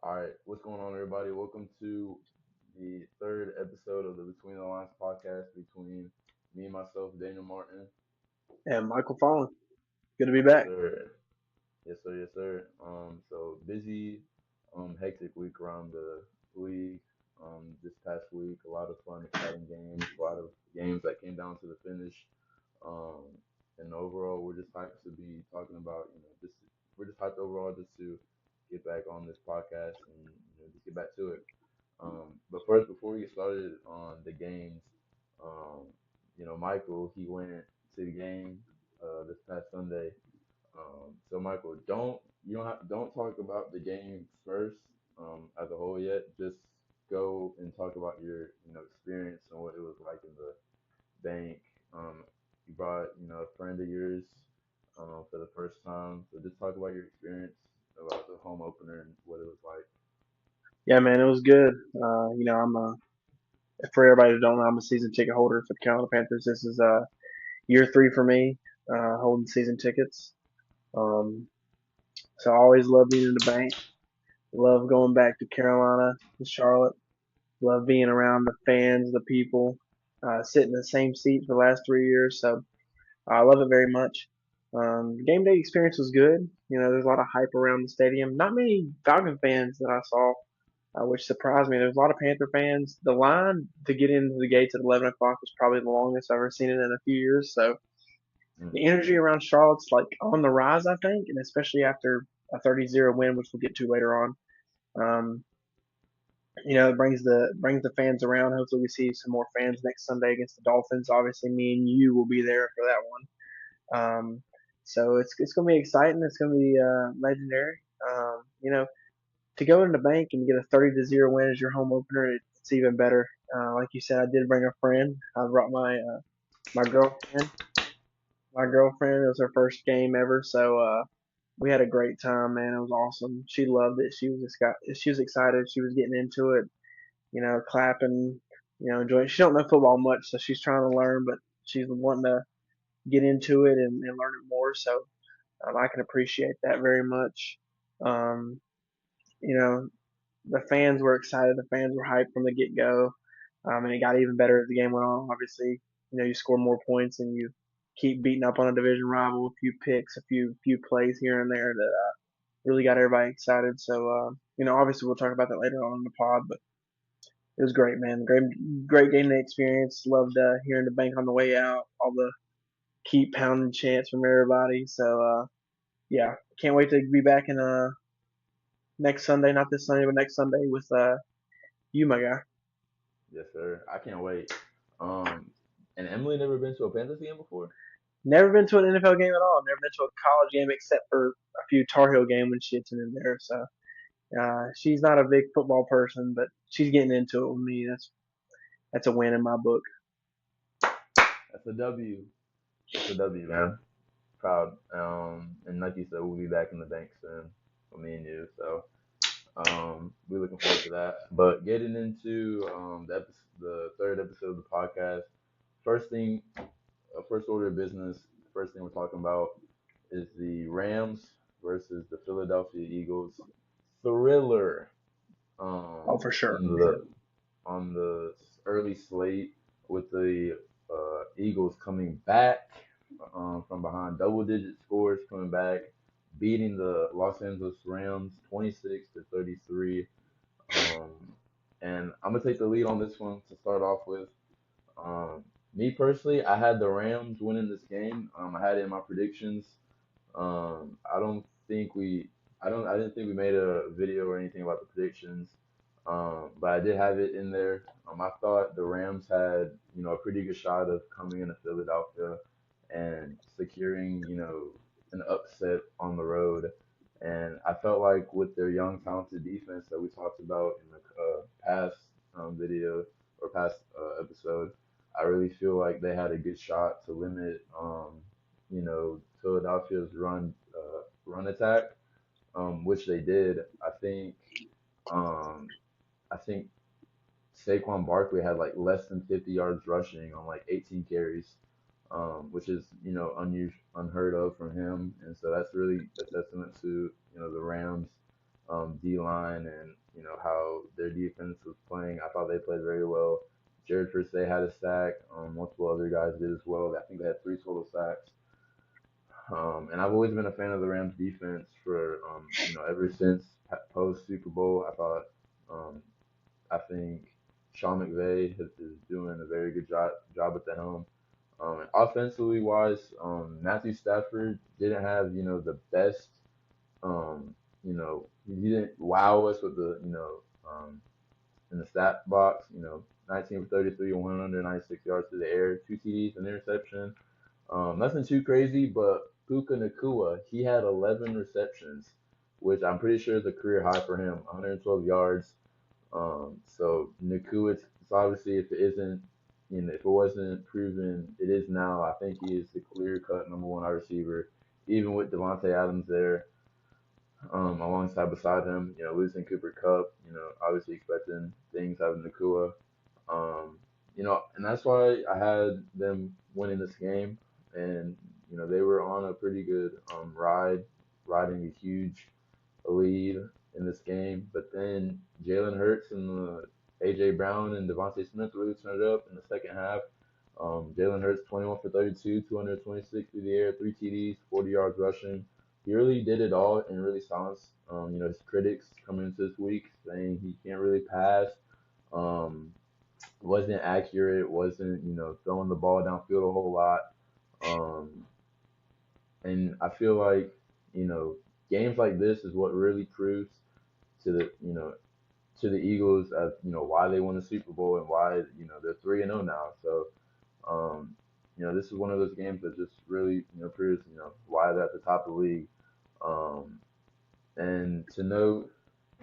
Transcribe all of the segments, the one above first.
All right, what's going on, everybody? Welcome to the third episode of the Between the Lines podcast between me and myself, Daniel Martin. And Michael Fallon, good to be Yes, back. sir. Yes, sir. Yes, sir. So busy, hectic week around the league. This past week, a lot of fun, exciting games. A lot of games that came down to the finish. Um, and overall, we're just hyped to be talking about, just we're just hyped overall just to get back on this podcast and just get back to it. But first, before we get started on the games, um, Michael, he went to the game this past Sunday. So Michael, don't talk about the game first as a whole yet. Just go and talk about your experience and what it was like in the bank. You brought a friend of yours for the first time. So just talk about your experience about the home opener and what it was like. Yeah, man, it was good. I'm for everybody that don't know, I'm a season ticket holder for the Carolina Panthers. This is year three for me, holding season tickets. Um, so I always love being in the bank. Love going back to Carolina, to Charlotte. Love being around the fans, the people. Sit in the same seat for the last 3 years, so I love it very much. The game day experience was good. There's a lot of hype around the stadium. Not many Falcon fans that I saw, which surprised me. There's a lot of Panther fans. The line to get into the gates at 11 o'clock was probably the longest I've ever seen it in a few years. So Mm. the energy around Charlotte's like on the rise, I think, and especially after a 30-0 win, which we'll get to later on. Um, it brings the fans around. Hopefully, we see some more fans next Sunday against the Dolphins. Obviously, me and you will be there for that one. So it's gonna be exciting. It's gonna be legendary. To go in the bank and get a 30-0 win as your home opener, it's even better. Like you said, I did bring a friend. I brought my girlfriend. My girlfriend, it was her first game ever, so we had a great time, man. It was awesome. She loved it. She was excited. She was getting into it, clapping, enjoying. She don't know football much, so she's trying to learn, but she's wanting to get into it and learn it more. So I can appreciate that very much. Um, you know, the fans were excited. The fans were hyped from the get go, and it got even better as the game went on. Obviously, you score more points and you keep beating up on a division rival. A few picks, a few plays here and there that really got everybody excited. So, obviously we'll talk about that later on in the pod, but it was great, man. Great game day experience. Loved hearing the bank on the way out. All the keep pounding chants from everybody. So, yeah, can't wait to be back in next Sunday, not this Sunday, but next Sunday with you, my guy. Yes, sir. I can't wait. Um, and Emily never been to a Panthers game before. Never been to an NFL game at all. Never been to a college game except for a few Tar Heel game when she attended there. So she's not a big football person, but she's getting into it with me. That's a win in my book. That's a W. That's a W, man. Proud. And like you said, we'll be back in the bank soon for me and you. So we're looking forward to that. But getting into the third episode of the podcast, first thing, first order of business, first thing we're talking about is the Rams versus the Philadelphia Eagles thriller. Oh, for sure. In the on the early slate with the Eagles coming back from behind double digit scores, coming back, beating the Los Angeles Rams 26 to 33. Um, and I'm gonna take the lead on this one to start off with. Um, Me personally, I had the Rams winning this game. I had it in my predictions. I don't think we, I didn't think we made a video or anything about the predictions. But I did have it in there. I thought the Rams had, a pretty good shot of coming into Philadelphia and securing, an upset on the road. And I felt like with their young, talented defense that we talked about in the past video or past episode, I really feel like they had a good shot to limit, Philadelphia's run attack, which they did. Um, I think Saquon Barkley had like less than 50 yards rushing on like 18 carries, which is unheard of from him, and so that's really a testament to the Rams D line and how their defense was playing. I thought they played very well. Jared Persay had a sack. Multiple other guys did as well. I think they had three total sacks. And I've always been a fan of the Rams defense for ever since post Super Bowl. Um, I think Sean McVay is doing a very good job at the helm. And offensively wise, Matthew Stafford didn't have the best. He didn't wow us with in the stat box. 19 for 33, 196 yards to the air, two TDs, an interception. Nothing too crazy, but Puka Nakua, he had 11 receptions, which I'm pretty sure is a career high for him, 112 yards. So Nakua, it's obviously if it isn't, if it wasn't proven, it is now. I think he is the clear cut number one wide receiver, even with Devontae Adams there, alongside beside him. Losing Cooper Cup, obviously expecting things out of Nakua. And that's why I had them winning this game. And they were on a pretty good riding a huge lead in this game. But then Jalen Hurts and AJ Brown and Devontae Smith really turned it up in the second half. Jalen Hurts 21 for 32, 226 through the air, three TDs, 40 yards rushing. He really did it all and really silenced his critics coming into this week saying he can't really pass. Um, wasn't accurate, wasn't throwing the ball downfield a whole lot. Um, and I feel like you know games like this is what really proves to the Eagles as why they won the Super Bowl and why they're 3-0 now. So this is one of those games that just really proves why they're at the top of the league. Um, and to note,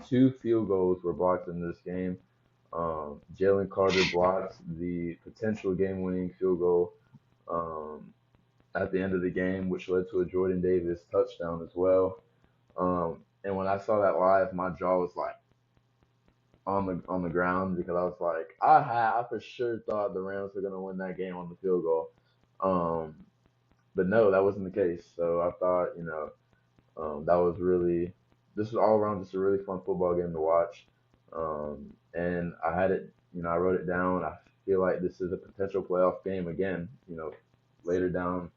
two field goals were blocked in this game. Jalen Carter blocked the potential game-winning field goal um, at the end of the game, which led to a Jordan Davis touchdown as well. And when I saw that live, my jaw was like on the ground because I was like, I for sure thought the Rams were gonna win that game on the field goal. Um, but no, that wasn't the case. So I thought, that was really this was all around just a really fun football game to watch. And I had it, I wrote it down. I feel like this is a potential playoff game again, later down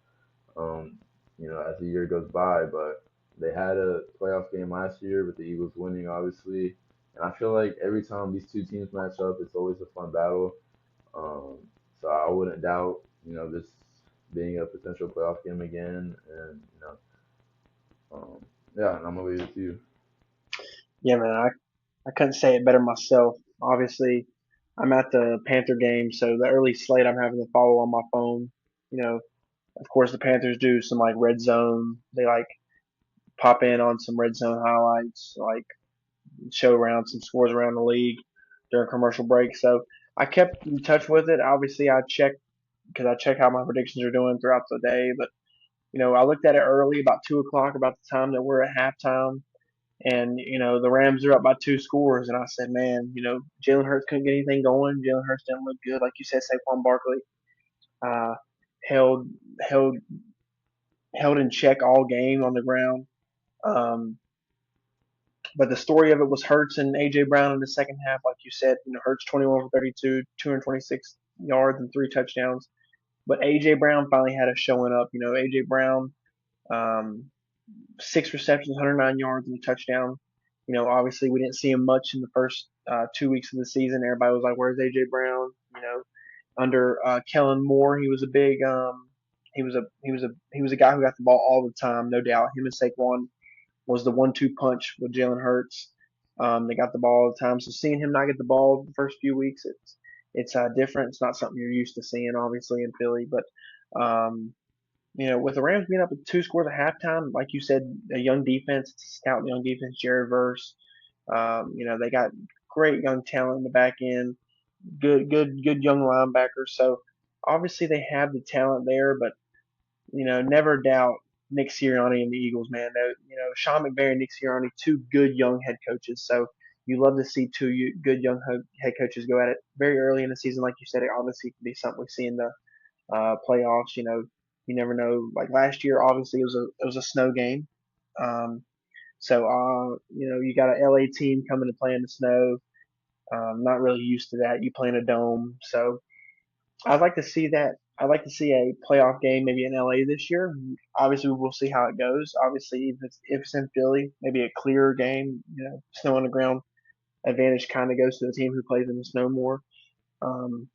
um, as the year goes by. But they had a playoff game last year with the Eagles winning, obviously. And I feel like every time these two teams match up, it's always a fun battle. Um, so I wouldn't doubt, this being a potential playoff game again. And, yeah, and I'm going to leave it to you. Yeah, man, I couldn't say it better myself. Obviously, I'm at the Panther game, so the early slate I'm having to follow on my phone. You know, of course, the Panthers do some like red zone. They like pop in on some red zone highlights, like show around some scores around the league during commercial break. So I kept in touch with it. Obviously, I check because I check how my predictions are doing throughout the day. But I looked at it early, about 2 o'clock, about the time that we're at halftime, and the Rams are up by two scores, and I said, man, Jalen Hurts couldn't get anything going. Jalen Hurts didn't look good, like you said. Saquon Barkley uh, held held held in check all game on the ground. Um, but the story of it was Hurts and AJ Brown in the second half, like you said. Hurts 21 for 32, 226 yards and three touchdowns. But AJ Brown finally had a showing up. AJ Brown, um, six receptions, 109 yards and a touchdown. Obviously we didn't see him much in the first 2 weeks of the season. Everybody was like, "Where's AJ Brown?" Under Kellen Moore, he was a big, he was a guy who got the ball all the time, no doubt. Him and Saquon was the one-two punch with Jalen Hurts. They got the ball all the time. So seeing him not get the ball the first few weeks, it's different. It's not something you're used to seeing, obviously, in Philly. But with the Rams being up with two scores at halftime, like you said, a young defense, stout young defense, Jared Verse. They got great young talent in the back end, good young linebackers. So obviously they have the talent there, but never doubt Nick Sirianni and the Eagles, man. Sean McVay and Nick Sirianni, two good young head coaches. So you love to see two good young head coaches go at it very early in the season, like you said. It obviously could be something we see in the playoffs. You never know. Like last year, obviously it was a snow game, um, So, you got an LA team coming to play in the snow. Not really used to that. You play in a dome, so I'd like to see that. I'd like to see a playoff game maybe in LA this year. Obviously, we'll see how it goes. Obviously, if it's in Philly, maybe a clearer game. Snow on the ground advantage kind of goes to the team who plays in the snow more. Um,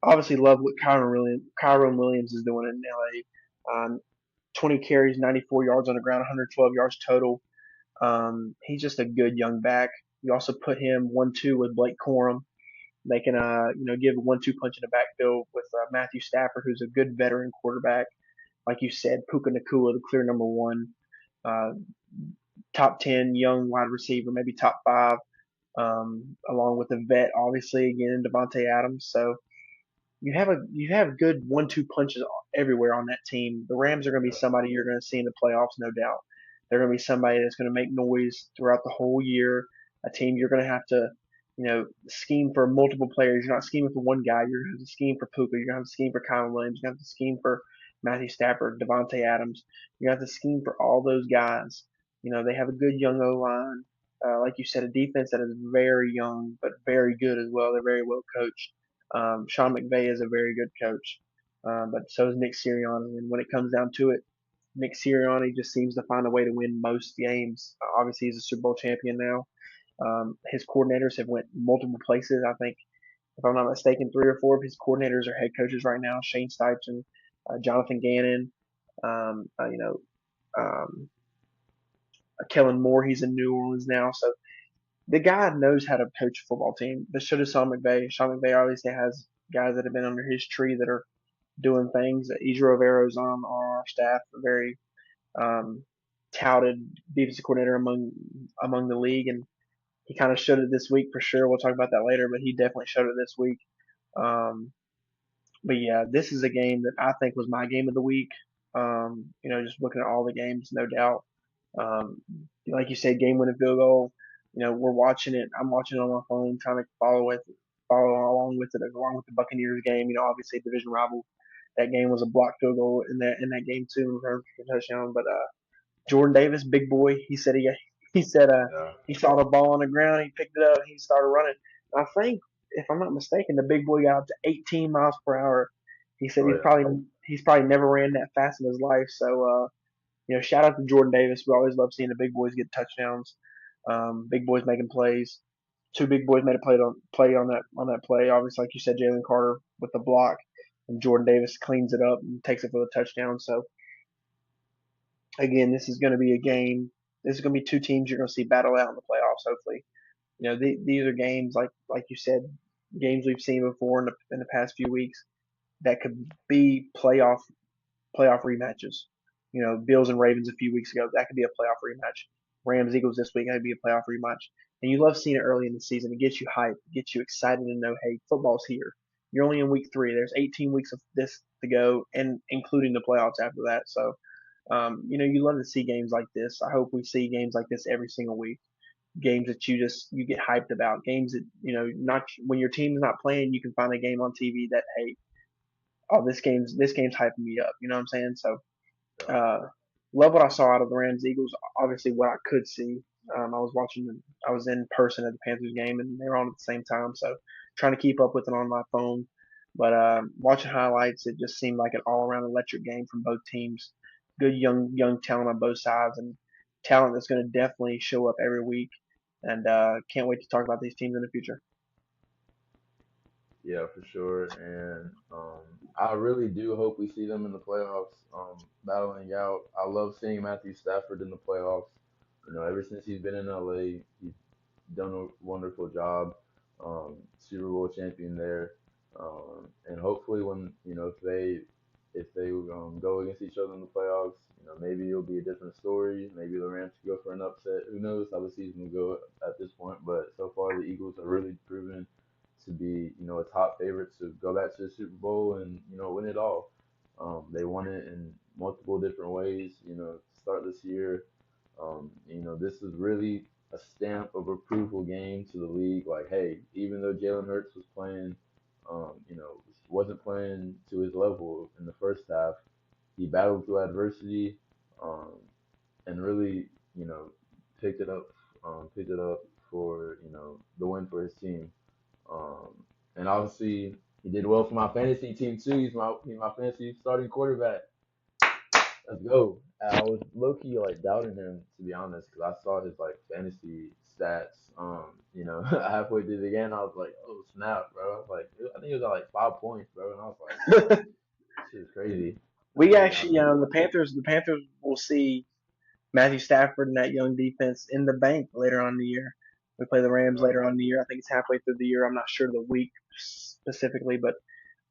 Obviously, love what Kyron Williams is doing in LA. 20 carries, 94 yards on the ground, 112 yards total. He's just a good young back. You also put him 1-2 with Blake Corum. They can, give a 1-2 punch in the backfield with Matthew Stafford, who's a good veteran quarterback. Like you said, Puka Nakua, the clear number one, uh, top 10 young wide receiver, maybe top five, along with the vet, obviously, again, Devontae Adams. So you have good 1-2 punches everywhere on that team. The Rams are going to be Yeah. somebody you're going to see in the playoffs, no doubt. They're going to be somebody that's going to make noise throughout the whole year. A team you're going to have to, scheme for multiple players. You're not scheming for one guy. You're going to have to scheme for Puka. You're going to have to scheme for Kyron Williams. You're going to have to scheme for Matthew Stafford, Devontae Adams. You're going to have to scheme for all those guys. They have a good young O line. Like you said, a defense that is very young but very good as well. They're very well coached. Sean McVay is a very good coach, but so is Nick Sirianni. And when it comes down to it, Nick Sirianni just seems to find a way to win most games. Obviously, he's a Super Bowl champion now. His coordinators have went multiple places. I think, if I'm not mistaken, three or four of his coordinators are head coaches right now. Shane Steichen, Jonathan Gannon, um, uh, you know, um, Kellen Moore. He's in New Orleans now, so the guy knows how to coach a football team. But so does Sean McVay. Sean McVay obviously has guys that have been under his tree that are doing things. Idris Rovero's on our staff, a very um, touted defensive coordinator among the league, and he kind of showed it this week for sure. We'll talk about that later, but he definitely showed it this week. Um, but yeah, this is a game that I think was my game of the week. Just looking at all the games, no doubt. Um, like you said, game winning field goal. We're watching it. I'm watching it on my phone, trying to follow along with it, along with the Buccaneers game. Obviously division rival. That game was a blocked field goal in that game too, for a touchdown. But Jordan Davis, big boy, he said Yeah. he saw the ball on the ground, he picked it up, he started running. I think, if I'm not mistaken, the big boy got up to 18 miles per hour. He said Oh yeah. he's probably never ran that fast in his life. So shout out to Jordan Davis. We always love seeing the big boys get touchdowns. Big boys making plays. Two big boys made a play on that play. Obviously, like you said, Jalen Carter with the block, and Jordan Davis cleans it up and takes it for the touchdown. So again, this is going to be a game. This is going to be two teams you're going to see battle out in the playoffs. Hopefully, these are games like you said, games we've seen before in the past few weeks that could be playoff rematches. Bills and Ravens a few weeks ago, that could be a playoff rematch. Rams Eagles this week, that could be a playoff rematch. And you love seeing it early in the season. It gets you hyped, it gets you excited to know, hey, football's here. You're only in week 3. There's 18 weeks of this to go, and including the playoffs after that. So, you love to see games like this. I hope we see games like this every single week. Games that you get hyped about. Games that not when your team's not playing, you can find a game on TV that, hey, oh, this game's hyping me up. You know what I'm saying? So Yeah. uh, love what I saw out of the Rams Eagles. Obviously, what I could see. I was in person at the Panthers game, and they were on at the same time. So trying to keep up with it on my phone. But watching highlights, it just seemed like an all-around electric game from both teams. Good young talent on both sides, and talent that's going to definitely show up every week. And can't wait to talk about these teams in the future. Yeah, for sure. And I really do hope we see them in the playoffs, battling out. I love seeing Matthew Stafford in the playoffs. Ever since he's been in LA, he's done a wonderful job. Super Bowl champion there. And hopefully, when if they go against each other in the playoffs, maybe it'll be a different story. Maybe the Rams could go for an upset. Who knows how the season will go at this point? But so far, the Eagles are really proven to be, a top favorite to go back to the Super Bowl and, win it all. They won it in multiple different ways, to start this year. This is really a stamp of approval game to the league. Like, hey, even though Jalen Hurts was playing, wasn't playing to his level in the first half, he battled through adversity, um, and really picked it up, picked it up for the win for his team. Um, and obviously he did well for my fantasy team too. He's my fantasy starting quarterback. Let's go. I was low key like doubting him to be honest because I saw his like fantasy stats. Halfway through the game, I was like, "Oh snap, bro!" I was like, I think it was at like 5 points, bro, and I was like, "Shit is crazy." And We then he got actually, me. the Panthers will see Matthew Stafford and that young defense in the bank later on in the year. We play the Rams Yeah, later on in the year. I think it's halfway through the year. I'm not sure the week specifically, but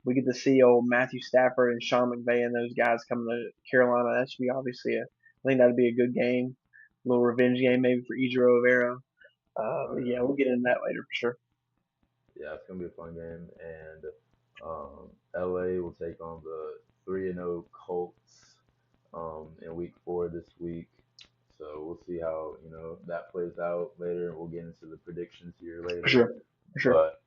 we get to see old Matthew Stafford and Sean McVay and those guys coming to Carolina. That should be obviously I think that'd be a good game, a little revenge game maybe for Ejiro Rivera. oh But yeah, yeah, we'll get into that later for sure. yeah. It's gonna be a fun game, and LA will take on the 3-0 Colts in Week 4 this week. So we'll see how that plays out later, and we'll get into the predictions here For later. sure, for sure. But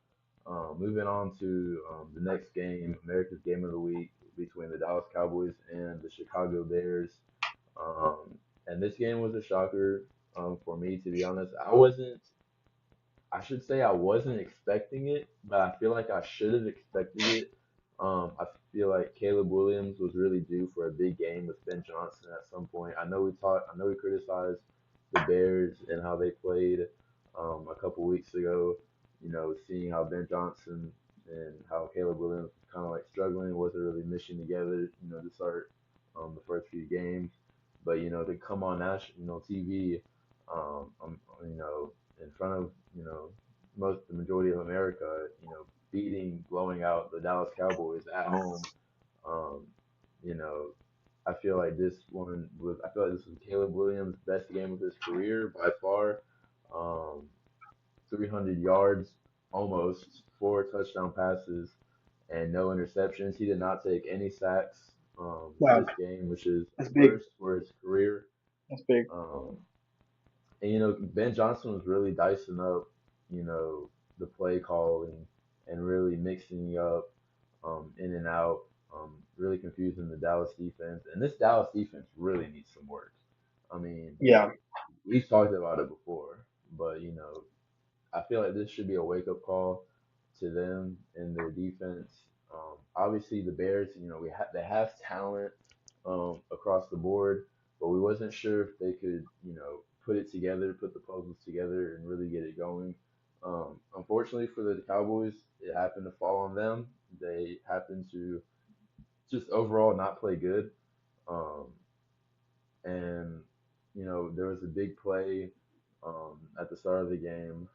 moving on to the next game, America's Game of the Week between the Dallas Cowboys and the Chicago Bears. Um, and this game was a shocker for me, to be honest. I should say I wasn't expecting it, but I feel like I should have expected it. I feel like Caleb Williams was really due for a big game with Ben Johnson at some point. I know we criticized the Bears and how they played a couple weeks ago. Seeing how Ben Johnson and how Caleb Williams was kind of like struggling, wasn't really meshing together. To start the first few games, but to come on national TV, in front of the majority of America, blowing out the Dallas Cowboys at home. Um, you know, I feel like this was Caleb Williams' best game of his career by far. Um, 300 yards, almost 4 touchdown passes, and no interceptions. He did not take any sacks Wow, this game, which is that's big. first for his career. That's big. Um, and Ben Johnson was really dicing up, you know, the play calling and really mixing up in and out, really confusing the Dallas defense. And this Dallas defense really needs some work. I mean, Yeah, we've talked about it before, but I feel like this should be a wake up call to them and their defense. Obviously, the Bears, they have talent across the board, but we wasn't sure if they could, put it together, put the puzzles together, and really get it going. Unfortunately for the Cowboys, it happened to fall on them. They happened to just overall not play good. Um, and there was a big play at the start of the game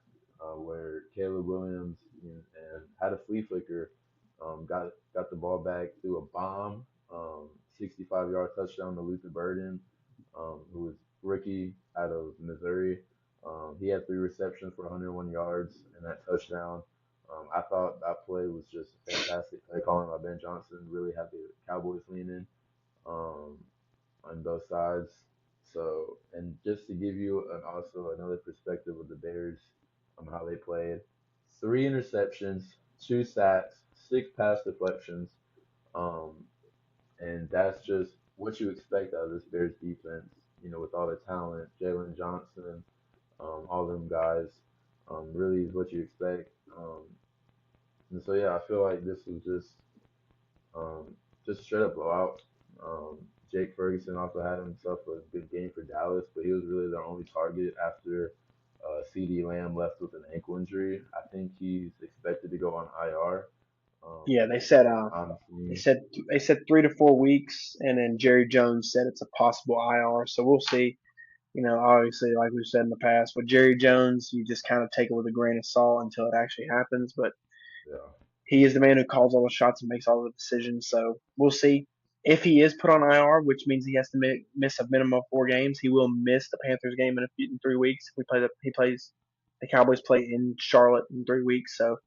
where Caleb Williams and had a flea flicker, got the ball back through a bomb, 65-yard touchdown to Luther Burden, who was rookie out of Missouri. He had 3 receptions for 101 yards and that touchdown. I thought that play was just a fantastic play calling by Ben Johnson. Really had the Cowboys leaning. Um, on both sides. So, and just to give you also another perspective of the Bears, how they played, 3 interceptions, 2 sacks, 6 pass deflections, um, and that's just what you expect out of this Bears defense. With all the talent, Jalen Johnson, all them guys, really is what you expect. And so yeah, I feel like this was just a straight up blowout. Um, Jake Ferguson also had himself a good game for Dallas, but he was really their only target after CD Lamb left with an ankle injury. I think he's expected to go on IR, yeah. They from said what I'm they seeing. said they said 3 to 4 weeks, and then Jerry Jones said it's a possible IR. So we'll see. Obviously, like we've said in the past, with Jerry Jones, you just kind of take it with a grain of salt until it actually happens. But Yeah, he is the man who calls all the shots and makes all the decisions. So we'll see. If he is put on IR, which means he has to miss a minimum of 4 games, he will miss the Panthers game in 3 weeks. He plays the Cowboys play in Charlotte in 3 weeks. So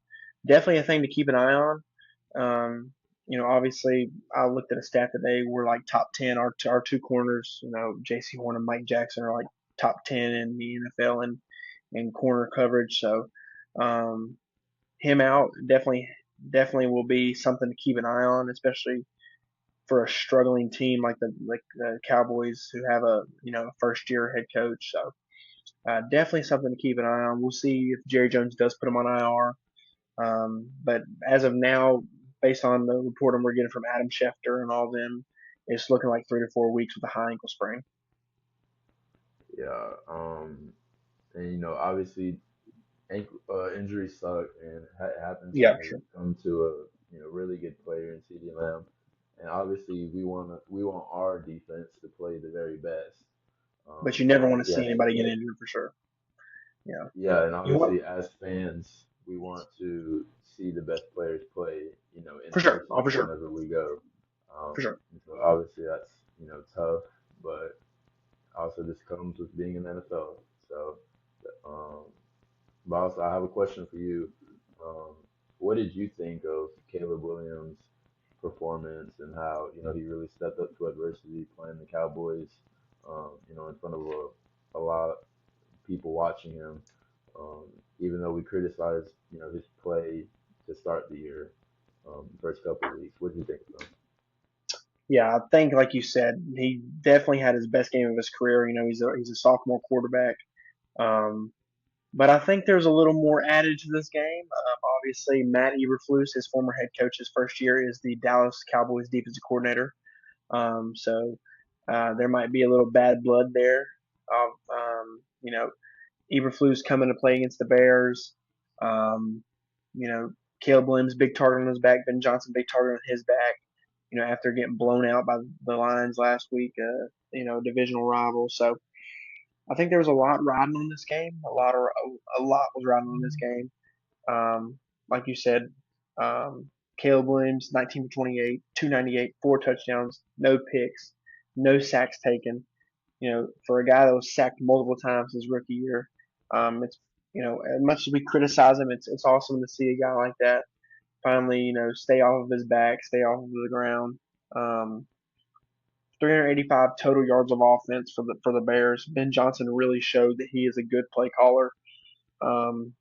definitely a thing to keep an eye on. Obviously, I looked at a stat today. We're like top 10. Our two corners, J.C. Horn and Mike Jackson, are like top 10 in the NFL in corner coverage. So um, him out definitely will be something to keep an eye on, especially for a struggling team like the Cowboys who have a first year head coach. So definitely something to keep an eye on. We'll see if Jerry Jones does put him on IR. But as of now, based on the reporting we're getting from Adam Schefter and all of them, it's looking like 3 to 4 weeks with a high ankle sprain. Yeah. And obviously, ankle injuries suck, and it happens Yeah, when they sure. come to a really good player in CD Lamb. And obviously, we want our defense to play the very best. But you And never want to obviously, see as anybody get injured for sure. Yeah. yeah, and You want obviously as fans, we want to see the best players play, in for sure. Oh, person for sure. whenever we go. For sure. And so obviously that's tough, but also just comes with being in the NFL. So, um, but also I have a question for you. Um, what did you think of Caleb Williams' performance and how he really stepped up to adversity playing the Cowboys? In front of a lot of people watching him. Um, Even though we criticized, his play to start the year, first couple of weeks. What do you think of him? Yeah, I think like you said, he definitely had his best game of his career. He's a sophomore quarterback. Um, but I think there's a little more added to this game. Obviously, Matt Eberflus, his former head coach, his first year is the Dallas Cowboys defensive coordinator. So there might be a little bad blood there. Eberflus coming to play against the Bears. Um, you know, Caleb Williams, big target on his back. Ben Johnson, big target on his back. After getting blown out by the Lions last week, divisional rival. So I think there was a lot riding on this game. A lot was riding on this game. Like you said, Caleb Williams, 19 for 28, 298, 4 touchdowns, no picks, no sacks taken. For a guy that was sacked multiple times his rookie year, it's as much as we criticize him, it's awesome to see a guy like that finally stay off of his back, stay off of the ground. Um, 385 total yards of offense for the Bears. Ben Johnson really showed that he is a good play caller. Um,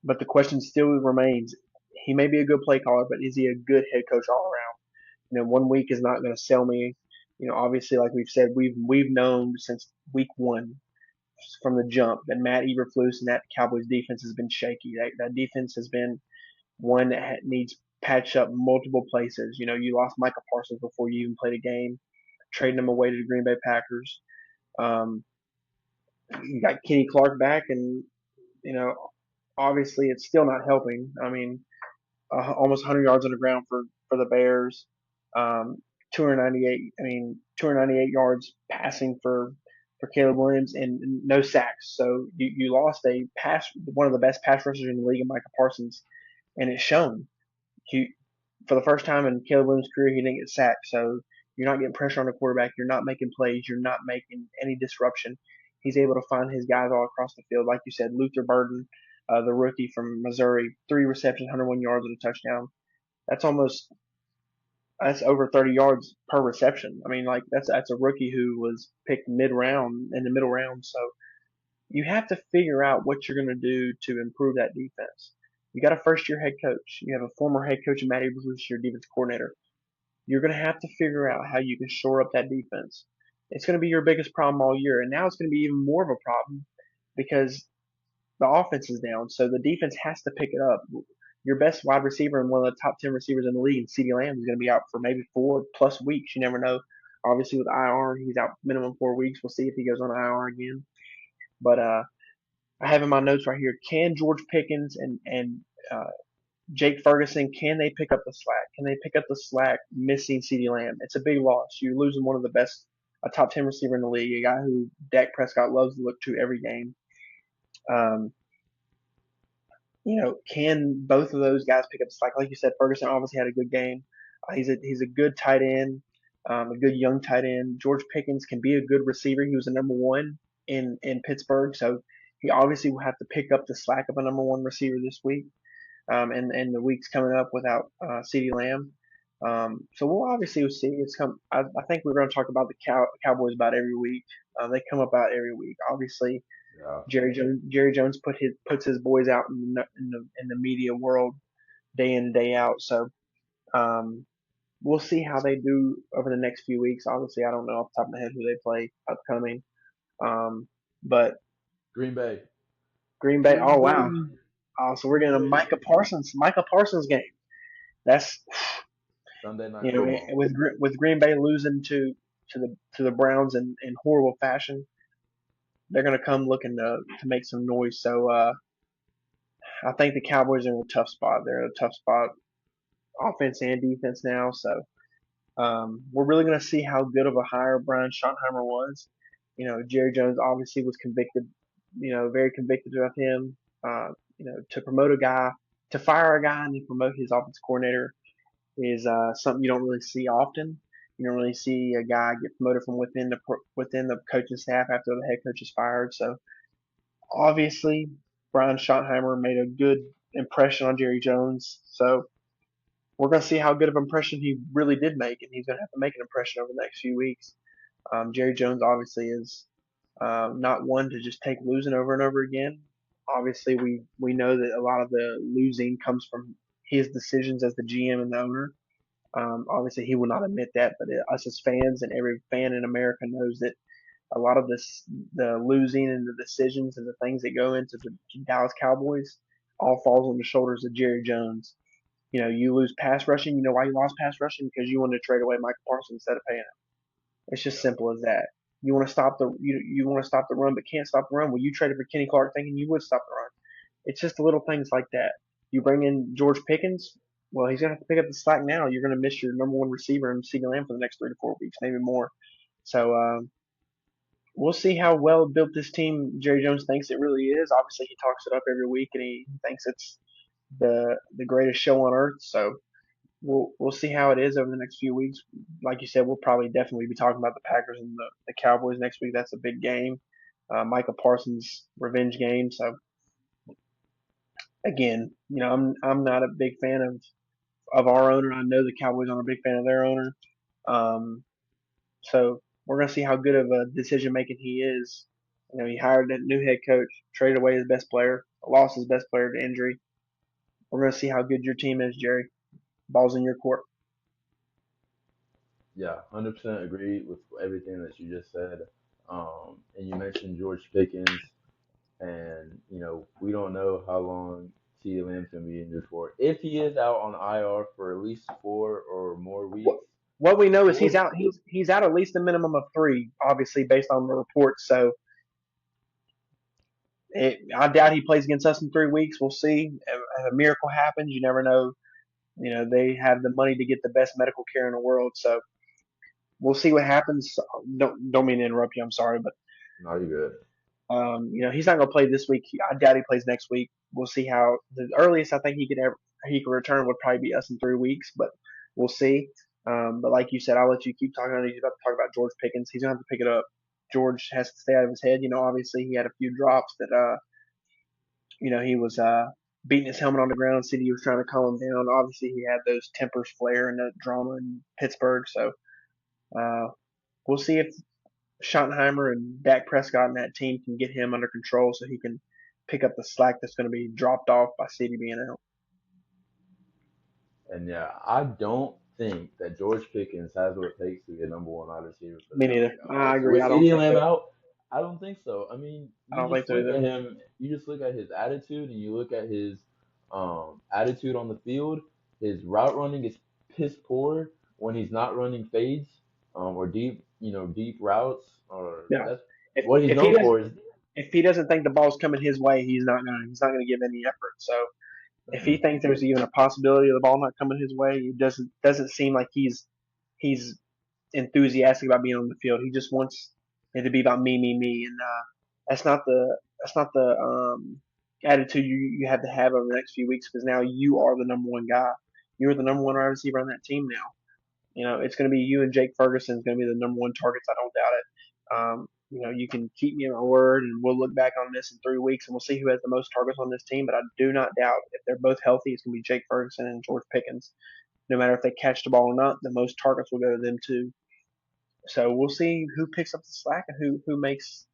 but the question still remains: he may be a good play caller, but is he a good head coach all around? 1 week is not going to sell me. Obviously, like we've said, we've known since week one from the jump that Matt Eberflus and that Cowboys defense has been shaky. That defense has been one that needs patch up multiple places. You lost Micah Parsons before you even played a game, trading him away to the Green Bay Packers. Um, you got Kenny Clark back, and you know, obviously it's still not helping. I mean, almost 100 yards on the ground for the Bears. 298. I mean, 298 yards passing for Caleb Williams and no sacks. So you lost one of the best pass rushers in the league, Micah Parsons, and it's shown. He For the first time in Caleb Williams' career, he didn't get sacked. So you're not getting pressure on the quarterback. You're not making plays. You're not making any disruption. He's able to find his guys all across the field. Like you said, Luther Burden, the rookie from Missouri, 3 receptions, 101 yards and a touchdown. That's almost that's over 30 yards per reception. I mean, like that's a rookie who was picked mid round in the middle round. So you have to figure out what you're going to do to improve that defense. You got a first year head coach. You have a former head coach, Matt Eberflus, your defense coordinator. You're going to have to figure out how you can shore up that defense. It's going to be your biggest problem all year, and now it's going to be even more of a problem because the offense is down. So the defense has to pick it up. Your best wide receiver and one of the top 10 receivers in the league, CeeDee Lamb, is going to be out for maybe 4+ weeks. You never know. Obviously, with IR, he's out minimum 4 weeks. We'll see if he goes on IR again. But I have in my notes right here: can George Pickens and Jake Ferguson, can they pick up the slack? Can they pick up the slack missing CeeDee Lamb? It's a big loss. You're losing one of the best, a top 10 receiver in the league, a guy who Dak Prescott loves to look to every game. Um, can both of those guys pick up the slack? Like you said, Ferguson obviously had a good game. He's a good tight end, a good young tight end. George Pickens can be a good receiver. He was the number one in Pittsburgh, so he obviously will have to pick up the slack of a number one receiver this week, and the weeks coming up without CeeDee Lamb. So we'll see. I think we're going to talk about the Cowboys about every week. They come up out every week. Obviously, Yeah, Jerry Jones puts his boys out in the media world day in and day out. So um, we'll see how they do over the next few weeks. Obviously, I don't know off the top of my head who they play upcoming. Um, but Green Bay. Green Bay. Green Oh wow. Bay. So we're Green getting a Bay. Micah Parsons game. That's Sunday night you know football. with Green Bay losing to the Browns in horrible fashion, they're going to come looking to make some noise. So I think the Cowboys are in a tough spot. They're in a tough spot, offense and defense now. So we're really going to see how good of a hire Brian Schottenheimer was. Jerry Jones obviously was convicted. Very convicted of him. To promote a guy, to fire a guy and then promote his offensive coordinator is something you don't really see often. You don't really see a guy get promoted from within the coaching staff after the head coach is fired. So obviously, Brian Schottenheimer made a good impression on Jerry Jones. So we're going to see how good of an impression he really did make, and he's going to have to make an impression over the next few weeks. Jerry Jones obviously is not one to just take losing over and over again. Obviously, we know that a lot of the losing comes from his decisions as the GM and the owner. Obviously, he will not admit that, but us as fans and every fan in America knows that a lot of the losing and the decisions and the things that go into the Dallas Cowboys, all falls on the shoulders of Jerry Jones. You lose pass rushing. You know why you lost pass rushing? Because you wanted to trade away Michael Parsons instead of paying him. It's just Yeah. simple as that. You want to stop the run, but can't stop the run. Well, you traded for Kenny Clark thinking you would stop the run. It's just the little things like that. You bring in George Pickens. Well, he's gonna have to pick up the slack now. You're gonna miss your number one receiver in CeeDee Lamb for the next 3 to 4 weeks, maybe more. So we'll see how well built this team Jerry Jones thinks it really is. Obviously, he talks it up every week, and he thinks it's the greatest show on earth. So we'll see how it is over the next few weeks. Like you said, we'll probably definitely be talking about the Packers and the Cowboys next week. That's a big game. Micah Parsons revenge game. So again, I'm not a big fan of our owner. I know the Cowboys aren't a big fan of their owner. Um, so we're gonna see how good of a decision making he is. He hired a new head coach, traded away his best player, lost his best player to injury. We're gonna see how good your team is, Jerry. Ball's in your court. Yeah, 100% agree with everything that you just said. And you mentioned George Pickens, and we don't know how long CeeDee Lamb's gonna be injured for. If he is out on IR for at least 4 or more weeks, What we know is he's we'll out. He's out at least a minimum of three, obviously based on the reports. So I doubt he plays against us in 3 weeks. We'll see. If a miracle happens, you never know. They have the money to get the best medical care in the world. So we'll see what happens. Don't mean to interrupt you. I'm sorry, but no, you're good. he's not going to play this week. I doubt he plays next week. We'll see how the earliest I think he could return would probably be us in 3 weeks, but we'll see. But like you said, I'll let you keep talking. I know he's about to talk about George Pickens. He's going to have to pick it up. George has to stay out of his head. Obviously he had a few drops that he was beating his helmet on the ground. City was trying to calm him down. Obviously he had those tempers flare and the drama in Pittsburgh. So uh, we'll see if Schottenheimer and Dak Prescott and that team can get him under control so he can pick up the slack that's going to be dropped off by City being out. And yeah, I don't think that George Pickens has what it takes to be a number one wide receiver for the Me Dallas neither. I Cowboys. agree. With I don't CeeDee think Lamb so. out, I don't think so. I mean, I you don't think just so look either. at him. You just look at his attitude, and you look at his attitude on the field. His route running is piss poor when he's not running fades or deep routes. Or Yeah. that's If what he's if he known doesn't for. Is if he doesn't think the ball's coming his way, he's not gonna give any effort. So if he thinks there's even a possibility of the ball not coming his way, it doesn't seem like he's enthusiastic about being on the field. He just wants it to be about me, and that's not the attitude you have to have over the next few weeks because now you are the number one guy. You're the number one wide receiver on that team now. It's going to be you and Jake Ferguson is going to be the number one targets. I don't doubt it. You can keep me on my word, and we'll look back on this in 3 weeks, and we'll see who has the most targets on this team. But I do not doubt if they're both healthy, it's going to be Jake Ferguson and George Pickens. No matter if they catch the ball or not, the most targets will go to them too. So we'll see who picks up the slack and who makes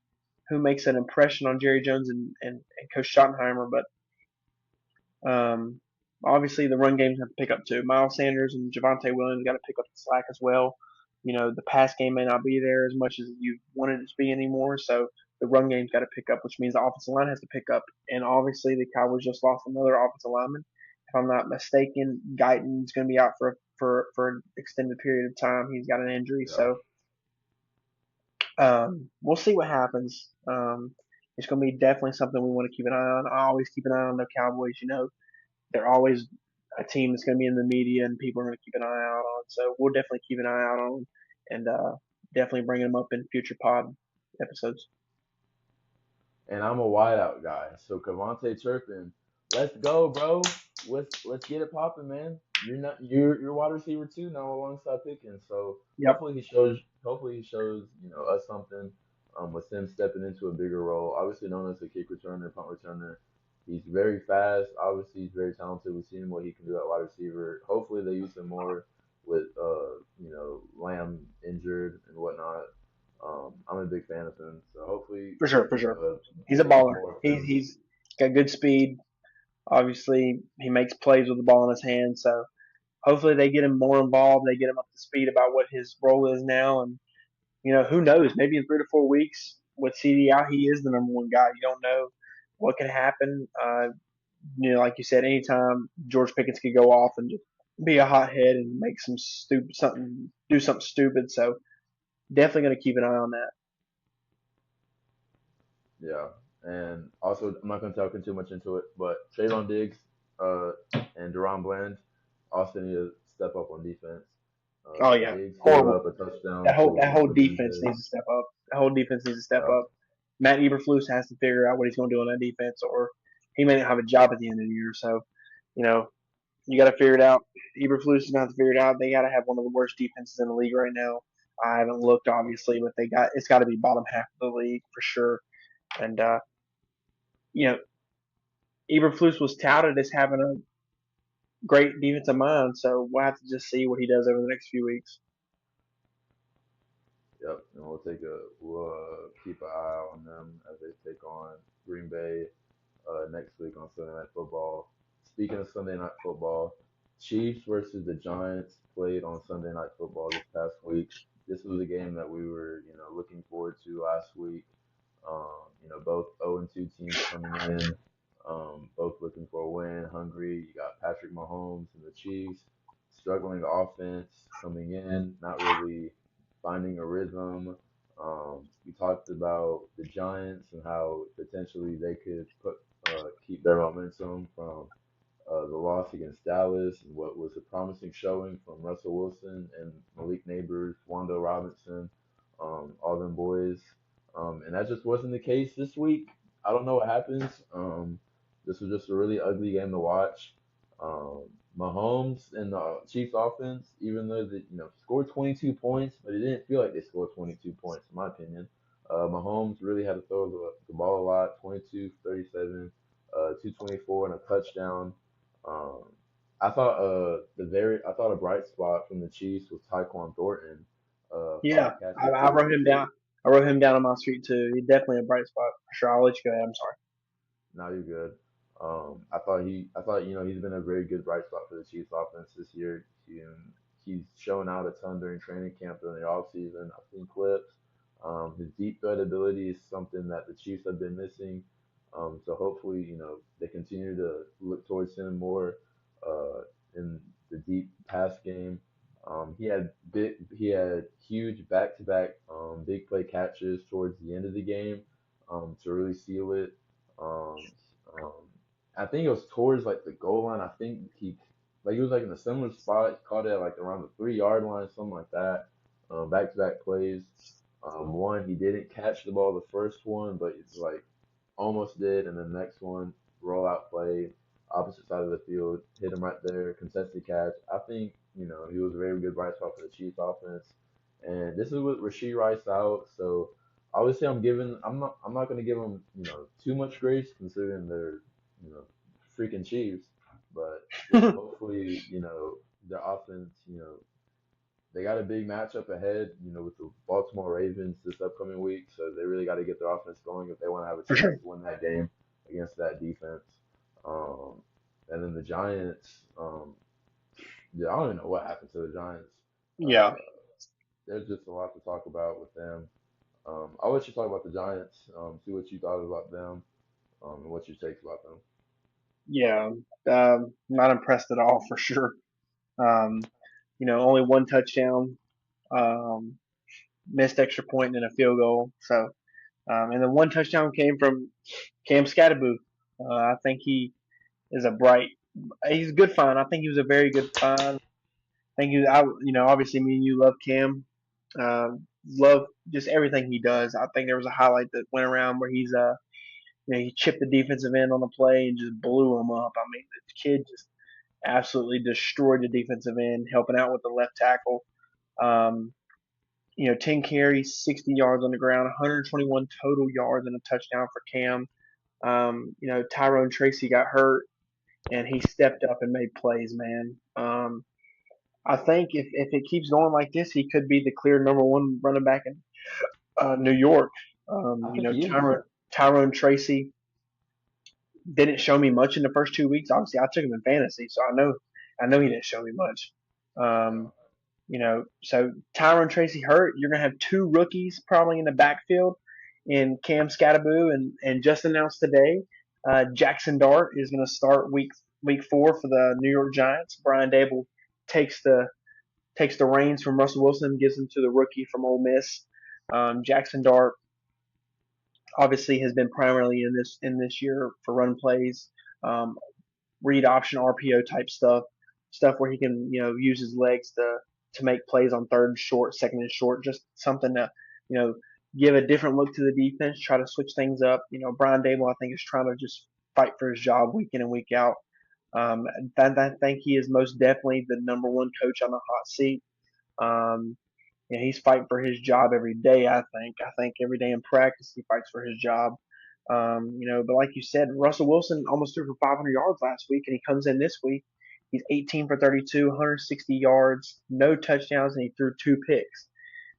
an impression on Jerry Jones and Coach Schottenheimer. But obviously the run game's have to pick up too. Miles Sanders and Javonte Williams got to pick up the slack as well. The pass game may not be there as much as you wanted it to be anymore, so the run game's got to pick up, which means the offensive line has to pick up. And obviously the Cowboys just lost another offensive lineman. If I'm not mistaken, Guyton's going to be out for an extended period of time. He's got an injury, Yeah. so we'll see what happens. It's going to be definitely something we want to keep an eye on. I always keep an eye on the Cowboys. They're always a team that's going to be in the media and people are going to keep an eye out on. So we'll definitely keep an eye out on them and definitely bring them up in future pod episodes. And I'm a wideout guy. So Cavante Turpin, let's go, bro. Let's get it popping, man. You're wide receiver too now alongside Pickens. So Yep, hopefully he shows us something. With him stepping into a bigger role. Obviously known as a kick returner, punt returner. He's very fast. Obviously he's very talented. We've seen what he can do at wide receiver. Hopefully they use him more with Lamb injured and whatnot. I'm a big fan of him, so hopefully for sure, for sure. He's a we see baller. more of He's him. he's got good speed. Obviously, he makes plays with the ball in his hand. So hopefully they get him more involved. They get him up to speed about what his role is now, and who knows? Maybe in 3 to 4 weeks with CD out, he is the number one guy. You don't know what can happen. Like you said, anytime George Pickens could go off and just be a hothead and make some stupid something, do something stupid. So definitely going to keep an eye on that. Yeah, and also I'm not going to talk too much into it, but Trayvon Diggs uh, and Deron Bland also need to step up on defense. Oh yeah, Diggs gave horrible. up a touchdown That whole to defense BJ. needs to step up. That whole defense needs to step Yeah, up. Matt Eberflus has to figure out what he's going to do on that defense, or he may not have a job at the end of the year. So you know you got to figure it out. Eberflus is going to have to figure it out. They got to have one of the worst defenses in the league right now. I haven't looked obviously, but it's got to be bottom half of the league for sure. And you know Eberflus was touted as having a great defensive mind, so we'll have to just see what he does over the next few weeks. yep. And we'll keep an eye on them as they take on Green Bay next week on Sunday Night Football. Speaking of Sunday Night Football, Chiefs versus the Giants played on Sunday Night Football this past week. This was a game that we were, looking forward to last week. Both 0-2 teams coming in, both looking for a win, hungry. You got Patrick Mahomes and the Chiefs struggling offense coming in, not really finding a rhythm. We talked about the Giants and how potentially they could keep their momentum from the loss against Dallas and what was a promising showing from Russell Wilson and Malik Neighbors, Wando Robinson, all them boys. And that just wasn't the case this week. I don't know what happens. This was just a really ugly game to watch. Um, Mahomes and the Chiefs offense, even though they scored 22 points, but it didn't feel like they scored 22 points, in my opinion. Mahomes really had to throw the ball a lot, 22, 37, 224 and a touchdown. Um, I thought a bright spot from the Chiefs was Tyquan Thornton, Yeah, 5 catches I for wrote him down. 58. I wrote him down on my street too. He's definitely a bright spot for sure. I'll let you go ahead. I'm sorry. Now you're good. I thought he's been a very good bright spot for the Chiefs offense this year. He's shown out a ton during training camp during the offseason. I've seen clips. His deep threat ability is something that the Chiefs have been missing. So hopefully, they continue to look towards him more in the deep pass game. He had huge back-to-back big play catches towards the end of the game to really seal it. Um, um, I think it was towards like the goal line. I think he was like in a similar spot. He caught it at like around the 3 yard line, something like that. Back-to-back plays. One he didn't catch the ball the first one, but it's like almost did, and the next one rollout play, opposite side of the field, hit him right there, contested catch. I think he was a very good bright spot for the Chiefs offense, and this is with Rasheed Rice out, so obviously I'm not going to give him too much grace considering they're freaking Chiefs, but just hopefully their offense they got a big matchup ahead, with the Baltimore Ravens this upcoming week. So they really got to get their offense going if they want to have a For chance sure. to win that game against that defense. Um, And then the Giants, yeah, I don't even know what happened to the Giants. Yeah, Uh, there's just a lot to talk about with them. I'll let you talk about the Giants, see what you thought about them, and what your takes about them. yeah. Not impressed at all for sure. Um, only one touchdown, um, missed extra point and a field goal. So, and the one touchdown came from Cam Scatterboo. I think he is a bright. He's a good find. I think he was a very good find. Thank you. Obviously, me and you love Cam. Love just everything he does. I think there was a highlight that went around where he chipped the defensive end on the play and just blew him up. I mean, the kid just absolutely destroyed the defensive end, helping out with the left tackle. Um, 10 carries, 60 yards on the ground, 121 total yards and a touchdown for Cam. Tyrone Tracy got hurt and he stepped up and made plays, man. I think if it keeps going like this, he could be the clear number one running back in New York. I think he is. Tyrone Tracy didn't show me much in the first 2 weeks. Obviously, I took him in fantasy, so I know he didn't show me much. Yeah. Um, so Tyrone Tracy hurt. You're gonna have two rookies probably in the backfield in Cam Scatterboo and just announced today, Jaxson Dart is gonna start week 4 for the New York Giants. Brian Dable takes the takes the reins from Russell Wilson and gives them to the rookie from Ole Miss. Jaxson Dart obviously has been primarily in this year for run plays, um, read option RPO type stuff where he can use his legs to make plays on third and short, second and short, just something to you know give a different look to the defense, try to switch things up. Brian Dable I think is trying to just fight for his job week in and week out. Um, I think he is most definitely the number one coach on the hot seat. Um, he's fighting for his job every day. I think every day in practice he fights for his job. But like you said, Russell Wilson almost threw for 500 yards last week, and he comes in this week. He's 18 for 32, 160 yards, no touchdowns, and he threw two picks.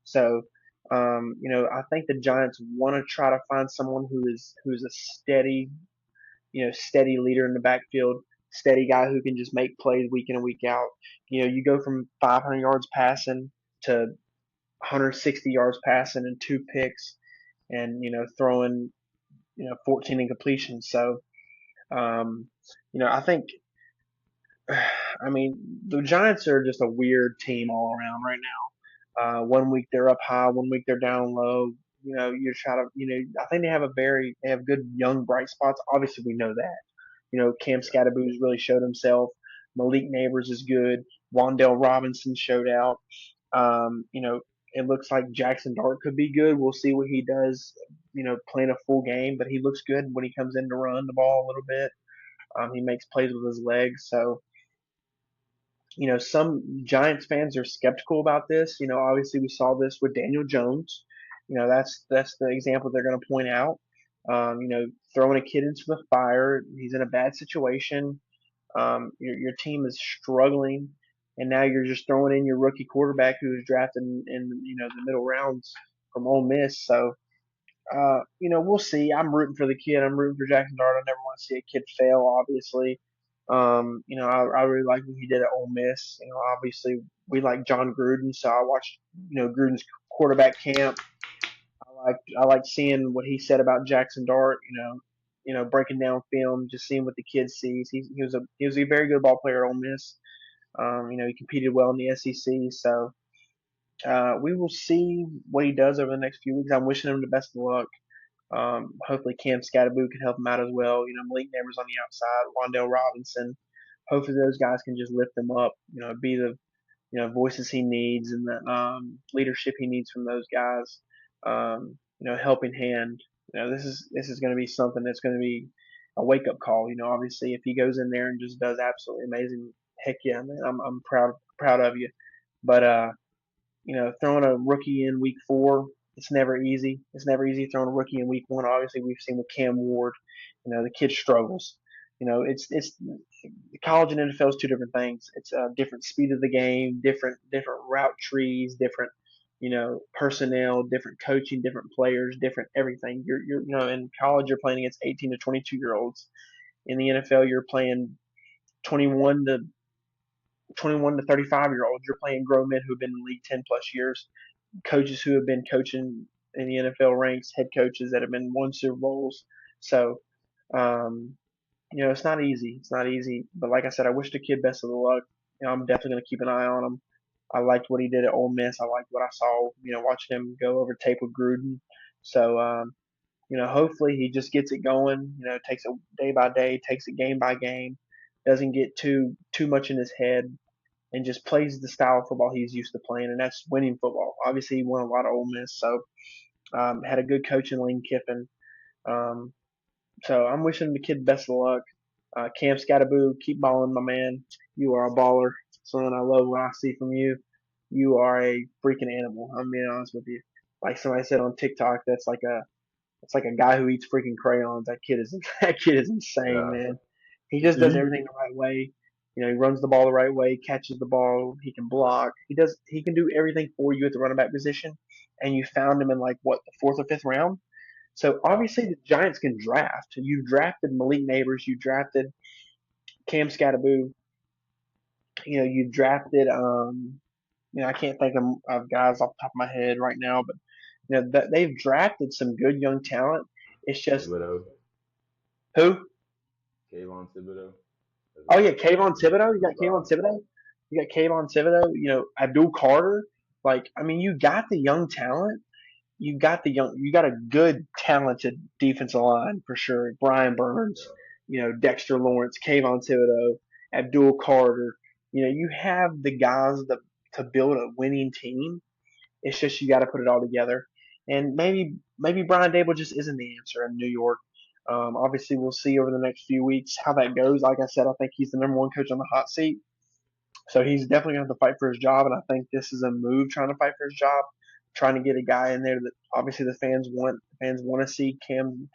So, I think the Giants want to try to find someone who's a steady leader in the backfield, steady guy who can just make plays week in and week out. You go from 500 yards passing to 160 yards passing and two picks, and throwing 14 incompletions. So, I think, I mean, the Giants are just a weird team all around right now. One week they're up high, one week they're down low. You're trying to, I think they have good young bright spots. Obviously, we know that. Cam Yeah. Scatterboo's really showed himself. Malik Neighbors is good. Wandale Robinson showed out. It looks like Jaxson Dart could be good. We'll see what he does, playing a full game, but he looks good when he comes in to run the ball a little bit. He makes plays with his legs. So, some Giants fans are skeptical about this. Obviously we saw this with Daniel Jones. That's the example they're going to point out. Throwing a kid into the fire. He's in a bad situation. Your team is struggling, and now you're just throwing in your rookie quarterback who was drafted in the middle rounds from Ole Miss. So we'll see. I'm rooting for the kid. I'm rooting for Jackson Dart. I never want to see a kid fail, obviously. I really like what he did at Ole Miss. Obviously we like John Gruden, so I watched Gruden's quarterback camp. I like seeing what he said about Jackson Dart. Breaking down film, just seeing what the kid sees. He was a very good ball player at Ole Miss. He competed well in the SEC, so we will see what he does over the next few weeks. I'm wishing him the best of luck. Hopefully Cam Scatterboo can help him out as well. Malik Neighbors on the outside, Wandale Robinson. Hopefully those guys can just lift him up. Be the voices he needs and the leadership he needs from those guys. Helping hand. This is going to be something that's going to be a wake up call. Obviously if he goes in there and just does absolutely amazing, heck yeah, man, I'm proud of you. But throwing a rookie in week 4, it's never easy. It's never easy throwing a rookie in week 1. Obviously, we've seen with Cam Ward, the kid struggles. It's college and NFL is two different things. It's a different speed of the game, different route trees, different personnel, different coaching, different players, different everything. In college you're playing against 18 to 22 year olds. In the NFL you're playing 21 to 21 to 35-year-olds. You're playing grown men who've been in the league 10 plus years, coaches who have been coaching in the NFL ranks, head coaches that have been won Super Bowls. So, um, it's not easy. It's not easy. But like I said, I wish the kid best of the luck. I'm definitely going to keep an eye on him. I liked what he did at Ole Miss. I liked what I saw, watching him go over tape with Gruden. So, hopefully he just gets it going, takes it day by day, takes it game by game, doesn't get too much in his head, and just plays the style of football he's used to playing, and that's winning football. Obviously, he won a lot of Ole Miss, so had a good coach in Lane Kiffin. Um, so I'm wishing the kid best of luck. Cam Scattaboo, keep balling, my man. You are a baller, son. I love what I see from you. You are a freaking animal. I'm being honest with you. Like somebody said on TikTok, it's like a guy who eats freaking crayons. That kid is that kid is insane, Yeah. man. He just does He, everything the right way. He runs the ball the right way, catches the ball, he can block. He can do everything for you at the running back position. And you found him in like what, the fourth or fifth round? So yeah. obviously the Giants can draft. You've drafted Malik Neighbors, you drafted Cam Scattaboo, you've drafted I can't think of guys off the top of my head right now, but that they've drafted some good young talent. It's just Thibodeau. who? Kayvon Thibodeau. As Oh yeah, a Kayvon Thibodeau. You got Kayvon 5. Thibodeau. You got Kayvon Thibodeau. Abdul Carter. Like, I mean, you got the young talent. You got a good, talented defensive line for sure. Brian Burns, Yeah. Dexter Lawrence, Kayvon Thibodeau, Abdul Carter. You have the guys to build a winning team. It's just you got to put it all together. And maybe Brian Dable just isn't the answer in New York. Obviously, we'll see over the next few weeks how that goes. Like I said, I think he's the number one coach on the hot seat. So he's definitely going to have to fight for his job. And I think this is a move trying to fight for his job, trying to get a guy in there that obviously the fans want. The fans want to see Cam.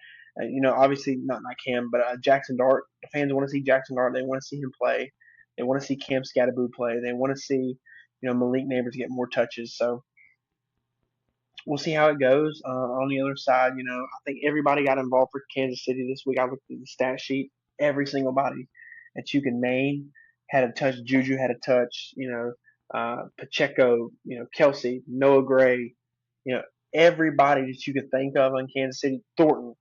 Obviously not Cam, but Jaxson Dart. The fans want to see Jaxson Dart. They want to see him play. They want to see Cam Scattaboo play. They want to see Malik Neighbors get more touches. So we'll see how it goes. On the other side, I think everybody got involved for Kansas City this week. I looked at the stat sheet. Every single body that you can name had a touch. Juju had a touch. Pacheco. Kelsey, Noah Gray. You know, everybody that you could think of in Kansas City. Thornton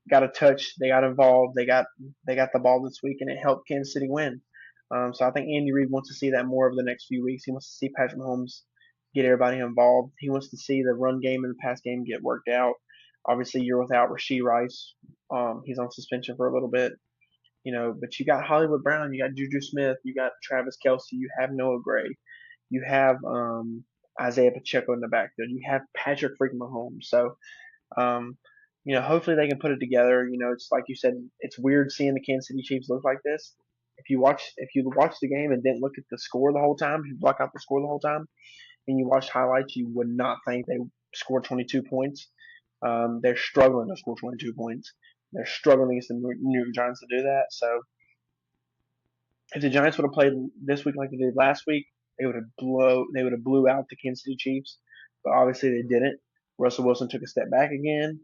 got a touch. They got involved. They got the ball this week, and it helped Kansas City win. So I think Andy Reid wants to see that more over the next few weeks. He wants to see Patrick Mahomes get everybody involved. He wants to see the run game and the pass game get worked out. Obviously, you're without Rasheed Rice. He's on suspension for a little bit. But you got Hollywood Brown, you got Juju Smith, you got Travis Kelsey, you have Noah Gray, you have Isaiah Pacheco in the backfield, you have Patrick freaking Mahomes. So um, hopefully they can put it together. It's like you said, it's weird seeing the Kansas City Chiefs look like this. If you watch the game and didn't look at the score the whole time, if you block out the score the whole time, and you watched highlights, you would not think they scored 22 points. They're struggling to score 22 points. They're struggling against the New York Giants to do that. So if the Giants would have played this week like they did last week, they would have blew out the Kansas City Chiefs. But obviously they didn't. Russell Wilson took a step back again.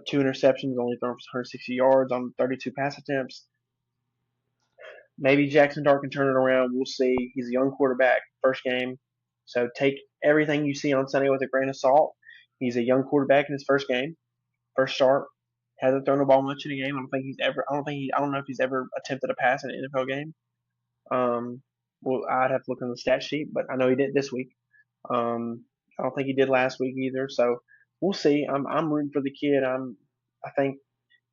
Two interceptions, only thrown for 160 yards on 32 pass attempts. Maybe Jaxson Dart can turn it around. We'll see. He's a young quarterback, first game. So take everything you see on Sunday with a grain of salt. He's a young quarterback in his first game, first start. Hasn't thrown the ball much in a game. I don't think he's ever. I don't know if he's ever attempted a pass in an NFL game. Um, well, I'd have to look on the stat sheet, but I know he did this week. I don't think he did last week either. So we'll see. I'm rooting for the kid. I think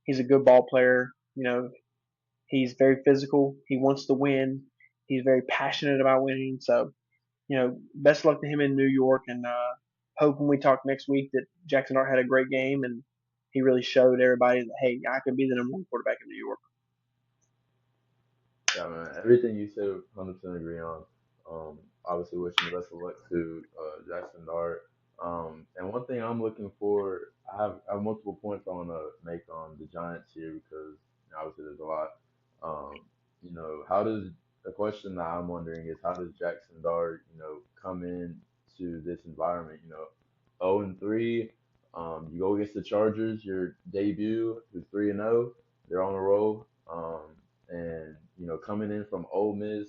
he's a good ball player. He's very physical. He wants to win. He's very passionate about winning. So best luck to him in New York, and hope when we talk next week that Jaxson Dart had a great game and he really showed everybody that, hey, I can be the number one quarterback in New York. Yeah, man. Everything you said, 100% agree on. Obviously, wishing the best of luck to Jackson Dart. And one thing I'm looking for, I have multiple points I want to make on the Giants here because obviously there's a lot. Um, how does the question that I'm wondering is how does Jackson Dart, come in to this environment? 0-3. You go against the Chargers, your debut, who's 3-0. They're on a roll. And coming in from Ole Miss,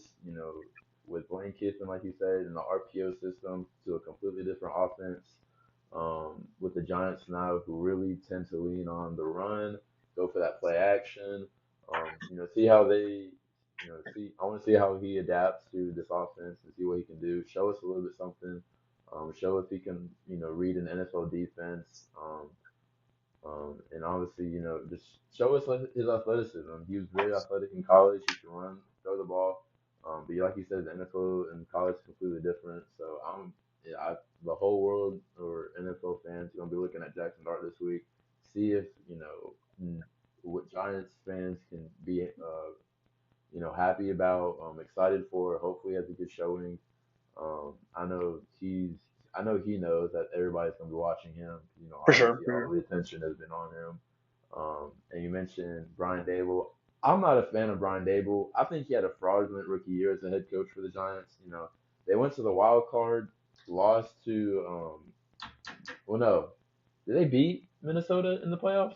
with Lane Kiffin, like you said, in the RPO system to a completely different offense. With the Giants now, who really tend to lean on the run, go for that play action. See how they, see. I want to see how he adapts to this offense and see what he can do. Show us a little bit something. Show if he can, read an NFL defense. And obviously, just show us his athleticism. He was very athletic in college. He can run, throw the ball. But like you said, the NFL and college is completely different. So the whole world or NFL fans are gonna be looking at Jaxson Dart this week, see if what Giants fans can be happy about, excited for. Hopefully, has a good showing. I know he knows that everybody's gonna be watching him. For sure. Obviously For all sure. the attention has been on him. And you mentioned Brian Dable. I'm not a fan of Brian Dable. I think he had a fraudulent rookie year as a head coach for the Giants. They went to the wild card, lost to well no, did they beat Minnesota in the playoffs?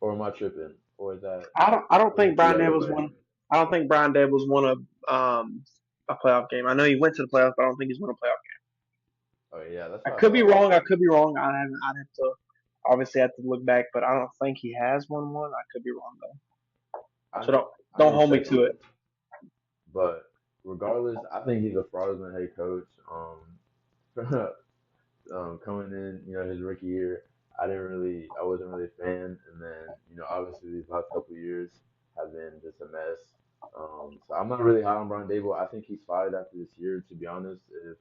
Or am I tripping? Or is that I don't was think it the Brian other Daboll's way? won. I don't think Brian Daboll's won a playoff game. I know he went to the playoffs, but I don't think he's won a playoff game. Oh yeah, that's I what I could be thought. wrong. I could be wrong. I'd have to obviously have to look back, but I don't think he has won one. I could be wrong though. I So can I don't can hold me check to on it. it. But regardless, I think he's a fraudulent head coach. Coming in, his rookie year, I wasn't really a fan, and then, obviously these last couple of years have been just a mess. So I'm not really high on Brian Dable. I think he's fired after this year, to be honest. If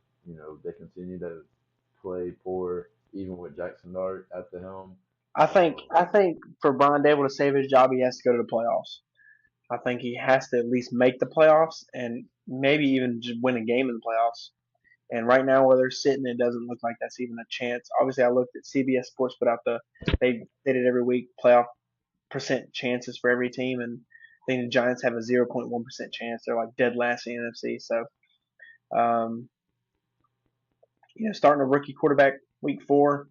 they continue to play poor, even with Jackson Dart at the helm. Um, I think for Brian Dable to save his job, he has to go to the playoffs. I think he has to at least make the playoffs and maybe even just win a game in the playoffs. And right now, where they're sitting, it doesn't look like that's even a chance. Obviously, I looked at CBS Sports put out they did it every week playoff percent chances for every team, and I think the Giants have a 0.1% chance. They're like dead last in the NFC. So, um, starting a rookie quarterback week 4,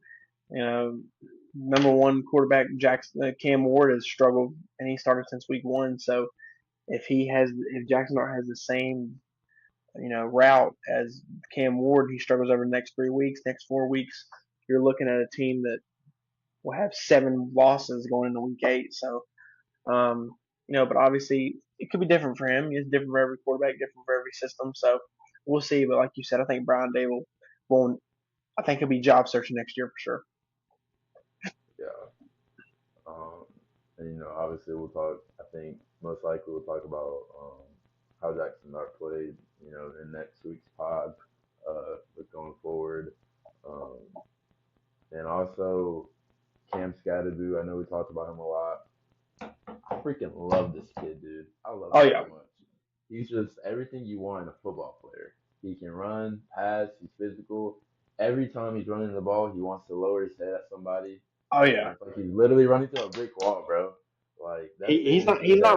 you know, number one quarterback Cam Ward has struggled, and he started since week 1. So if Jackson Dart has the same route as Cam Ward, he struggles over the next 3 weeks, next 4 weeks. You're looking at a team that will have 7 losses going into week 8. So, um, but obviously it could be different for him. It's different for every quarterback, different for every system. So we'll see. But like you said, I think Brian Dable won't. I think he'll be job searching next year for sure. yeah. Um, and obviously we'll talk. I think most likely we'll talk about how Jackson Dart played. In next week's pod. But going forward, um, and also Cam Scatterboo. I know we talked about him a lot. I freaking love this kid, dude. I love Oh him yeah, so much. He's just everything you want in a football player. He can run, pass, he's physical. Every time he's running the ball, he wants to lower his head at somebody. oh And yeah. it's like he's literally running through a brick wall, bro. Like that's the energy that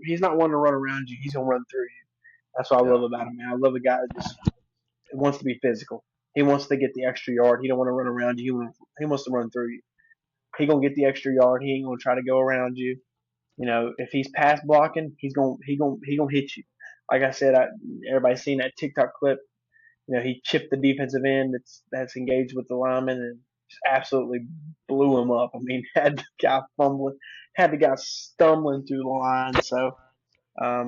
He's not one to run around you. He's gonna run through you. That's what I yeah, love about him, man. I love a guy that just wants to be physical. He wants to get the extra yard. He don't want to run around you. He wants to run through you. He gonna get the extra yard. He ain't gonna try to go around you. If he's pass blocking, he gonna hit you. Like I said, everybody's seen that TikTok clip. He chipped the defensive end that's engaged with the lineman and just absolutely blew him up. I mean, had the guy fumbling, had the guy stumbling through the line. So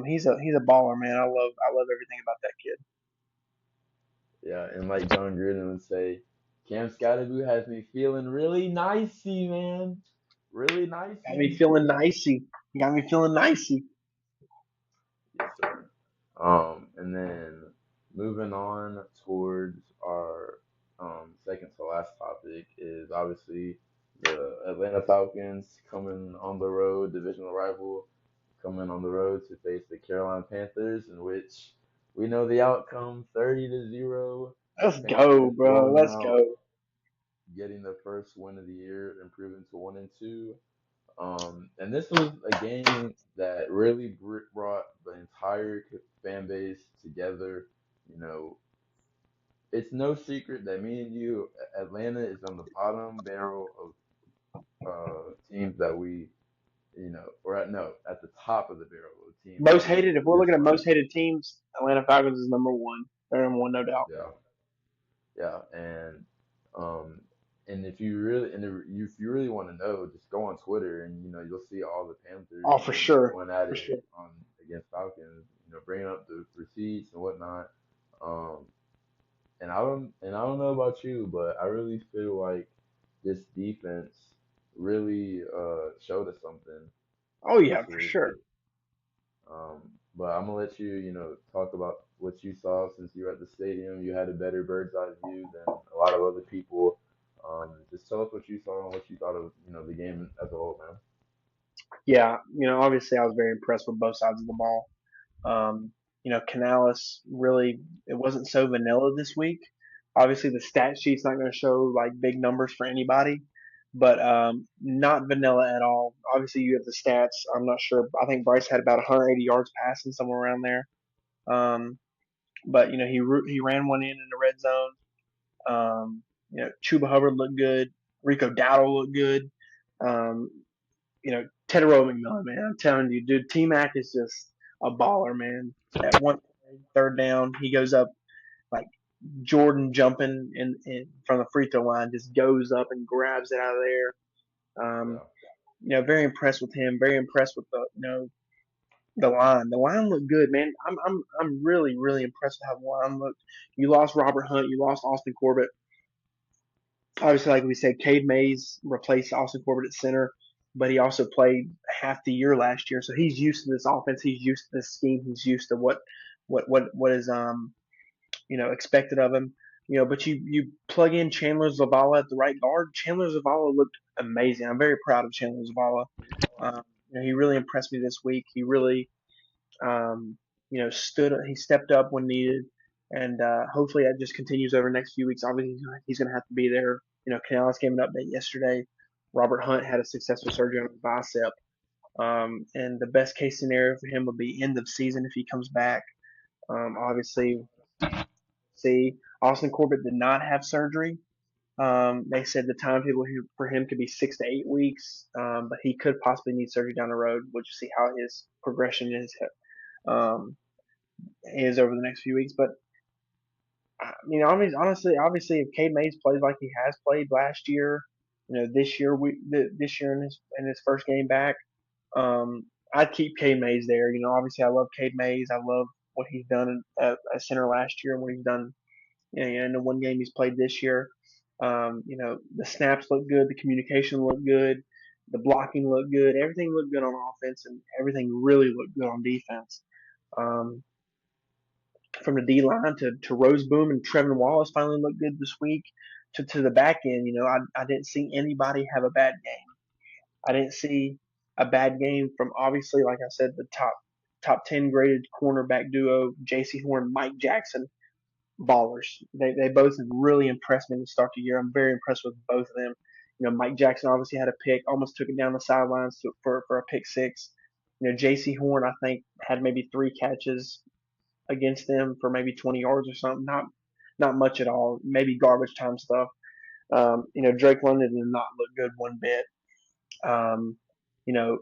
he's a baller, man. I love everything about that kid. yeah. And like John Gruden would say, Cam Scatterboo has me feeling really nicey, man. Really Got me nicey. feeling nicey. Got me feeling nicey. Yes, sir. And then moving on towards our second to last topic is obviously the Atlanta Falcons coming on the road, divisional rival, coming on the road to face the Carolina Panthers, in which we know the outcome 30-0. Let's go, Panthers bro. rolling Let's out, go. getting the first win of the year, improving to 1-2. And this was a game that really brought the entire fan base together. You know, it's no secret that me and you, Atlanta is on the bottom barrel of teams that we, or at no, at the top of the barrel of teams Most to hated. If we're looking at most dislike. hated teams, Atlanta Falcons is number one. They're number one, no doubt. Yeah, yeah, um, and if you really want to know, just go on Twitter and you'll see all the Panthers Oh, for sure, going at for it sure. on against Falcons. Bringing up the receipts and whatnot. Um, and I don't know about you, but I really feel like this defense really showed us something Oh yeah, this for week. sure. But I'm gonna let you, talk about what you saw since you were at the stadium. You had a better bird's eye view than a lot of other people. Just tell us what you saw and what you thought of, the game as a whole, man. Yeah, obviously I was very impressed with both sides of the ball. Canales really it wasn't so vanilla this week. Obviously, the stat sheet's not going to show like big numbers for anybody, but not vanilla at all. Obviously, you have the stats. I'm not sure. I think Bryce had about 180 yards passing somewhere around there. But he ran one in the red zone. Chuba Hubbard looked good. Rico Dowdle looked good. Um, Tedero McMillan, man, I'm telling you, dude, T Mac is just a baller, man. At one third down, he goes up like Jordan jumping in from the free throw line, just goes up and grabs it out of there. Yeah, Very impressed with him. Very impressed with the line. The line looked good, man. I'm really really impressed with how the line looked. You lost Robert Hunt, you lost Austin Corbett. Obviously, like we said, Cade Mays replaced Austin Corbett at center, but he also played half the year last year, so he's used to this offense. He's used to this scheme. He's used to what is expected of him. But you plug in Chandler Zavala at the right guard. Chandler Zavala looked amazing. I'm very proud of Chandler Zavala. Um, he really impressed me this week. He really he stepped up when needed, and hopefully that just continues over the next few weeks. Obviously, he's going to have to be there. Canales gave an update yesterday. Robert Hunt had a successful surgery on his bicep, and the best case scenario for him would be end of season if he comes back. Obviously, see, Austin Corbett did not have surgery. They said the timetable for him could be 6 to 8 weeks, but he could possibly need surgery down the road. We'll just see how his progression um, is over the next few weeks. But honestly, obviously, if Cade Mays plays like he has played last year, this year in his first game back, I'd keep Cade Mays there. Obviously, I love Cade Mays. I love what he's done at center last year and what he's done in the one game he's played this year. The snaps look good, the communication looked good, the blocking looked good, everything looked good on offense, and everything really looked good on defense. Um, from the D line to Rose Boom and Trevin Wallace finally looked good this week. To the back end, I didn't see anybody have a bad game. I didn't see a bad game from obviously, like I said, the top 10 graded cornerback duo, J.C. Horn, Mike Jackson, ballers. They both have really impressed me to start the year. I'm very impressed with both of them. Mike Jackson obviously had a pick, almost took it down the sidelines for a pick six. J.C. Horn I think had maybe 3 catches against them for maybe 20 yards or something. Not much at all. Maybe garbage time stuff. Drake London did not look good one bit. Um, you know,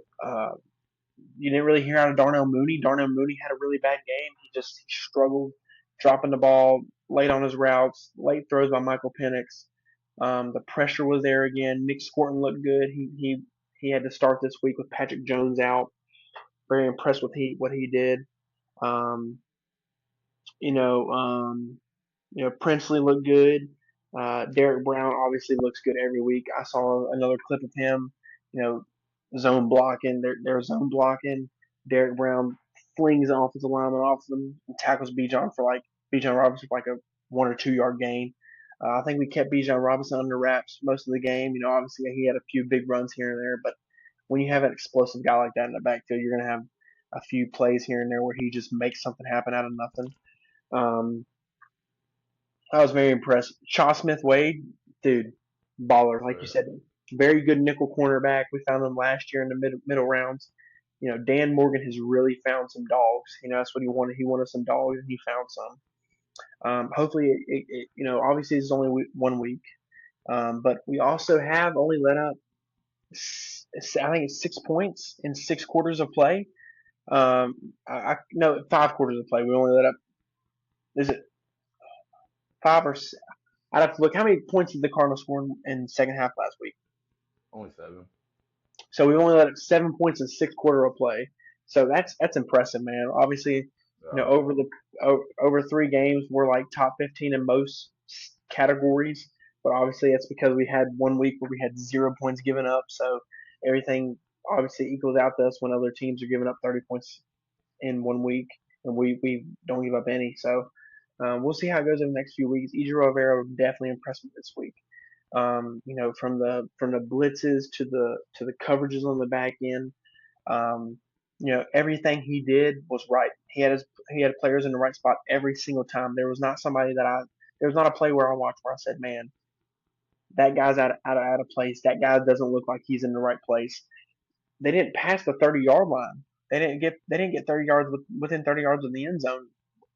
you didn't really hear out of Darnell Mooney. Darnell Mooney had a really bad game. He struggled dropping the ball late on his routes, late throws by Michael Penix. The pressure was there again. Nick Scorton looked good. He had to start this week with Patrick Jones out. Very impressed with what he did. Um, you know, um, Princely looked good. Derek Brown obviously looks good every week. I saw another clip of him, you know, zone blocking. They're zone blocking. Derek Brown flings an offensive lineman off them and tackles Bijan Robinson for like a 1 or 2 yard gain. I think we kept Bijan Robinson under wraps most of the game. Obviously he had a few big runs here and there, but when you have an explosive guy like that in the backfield, you're going to have a few plays here and there where he just makes something happen out of nothing. Um, I was very impressed. Shaw Smith Wade, dude, baller. Like you right. said, very good nickel cornerback. We found him last year in the middle rounds. Dan Morgan has really found some dogs. That's what he wanted. He wanted some dogs, and he found some. Hopefully, obviously it's only 1 week, but we also have only let up, I think it's 6 points in 6 quarters of play. No, 5 quarters of play. We only let up. Is it five or? I'd have to look. How many points did the Cardinals score in second half last week? Only 7. So we only let up 7 points in 6 quarter of play. So that's impressive, man. Obviously, Yeah. over the over 3 games, we're like top 15 in most categories. But obviously, it's because we had one week where we had 0 points given up. So everything obviously equals out to us when other teams are giving up 30 points in one week, and we don't give up any. So we'll see how it goes in the next few weeks. Ejiro Rivera definitely impressed me this week. From the blitzes to the coverages on the back end. Um, everything he did was right. He had players in the right spot every single time. There was not a play where I watched where I said, man, that guy's out of place. That guy doesn't look like he's in the right place. They didn't pass the 30-yard line. They didn't get 30 yards within 30 yards of the end zone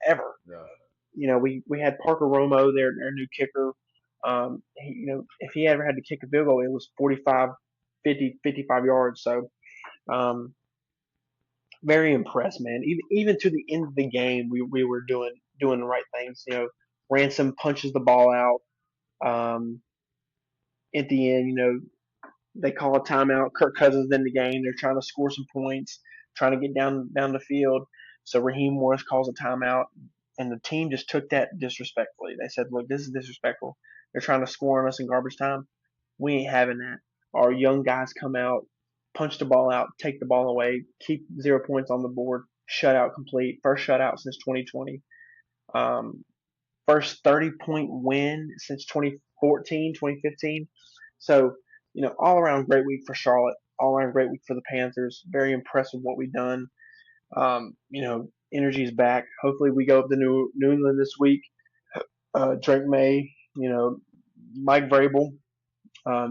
ever. Yeah. We had Parker Romo, their new kicker. If he ever had to kick a field goal, it was 45, 50, 55 yards. So, um, very impressed, man. Even to the end of the game, we were doing the right things. Ransom punches the ball out. At the end, they call a timeout. Kirk Cousins in the game. They're trying to score some points, trying to get down the field. So Raheem Morris calls a timeout, and the team just took that disrespectfully. They said, "Look, this is disrespectful. They're trying to score on us in garbage time. We ain't having that." Our young guys come out, punch the ball out, take the ball away, keep 0 points on the board, shutout complete. First shutout since 2020. Um, First 30-point win since 2014, 2015. So, all around great week for Charlotte, all around great week for the Panthers. Very impressed with what we've done. Energy's back. Hopefully, we go up to New England this week. Drake May, Mike Vrabel.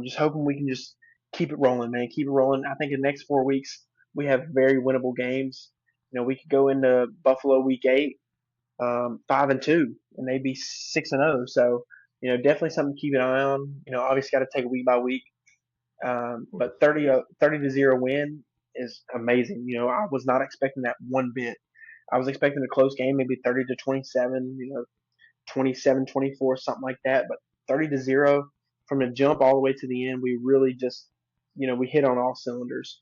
Just hoping we can just keep it rolling, man. Keep it rolling. I think in the next 4 weeks, we have very winnable games. We could go into Buffalo week 8 5-2, and they'd be 6-0. So, definitely something to keep an eye on. Obviously got to take it week by week. Of But course. 30-0 win is amazing. I was not expecting that one bit. I was expecting a close game, maybe 30-27, 27-24, something like that. But 30-0 from the jump all the way to the end, we really just, we hit on all cylinders.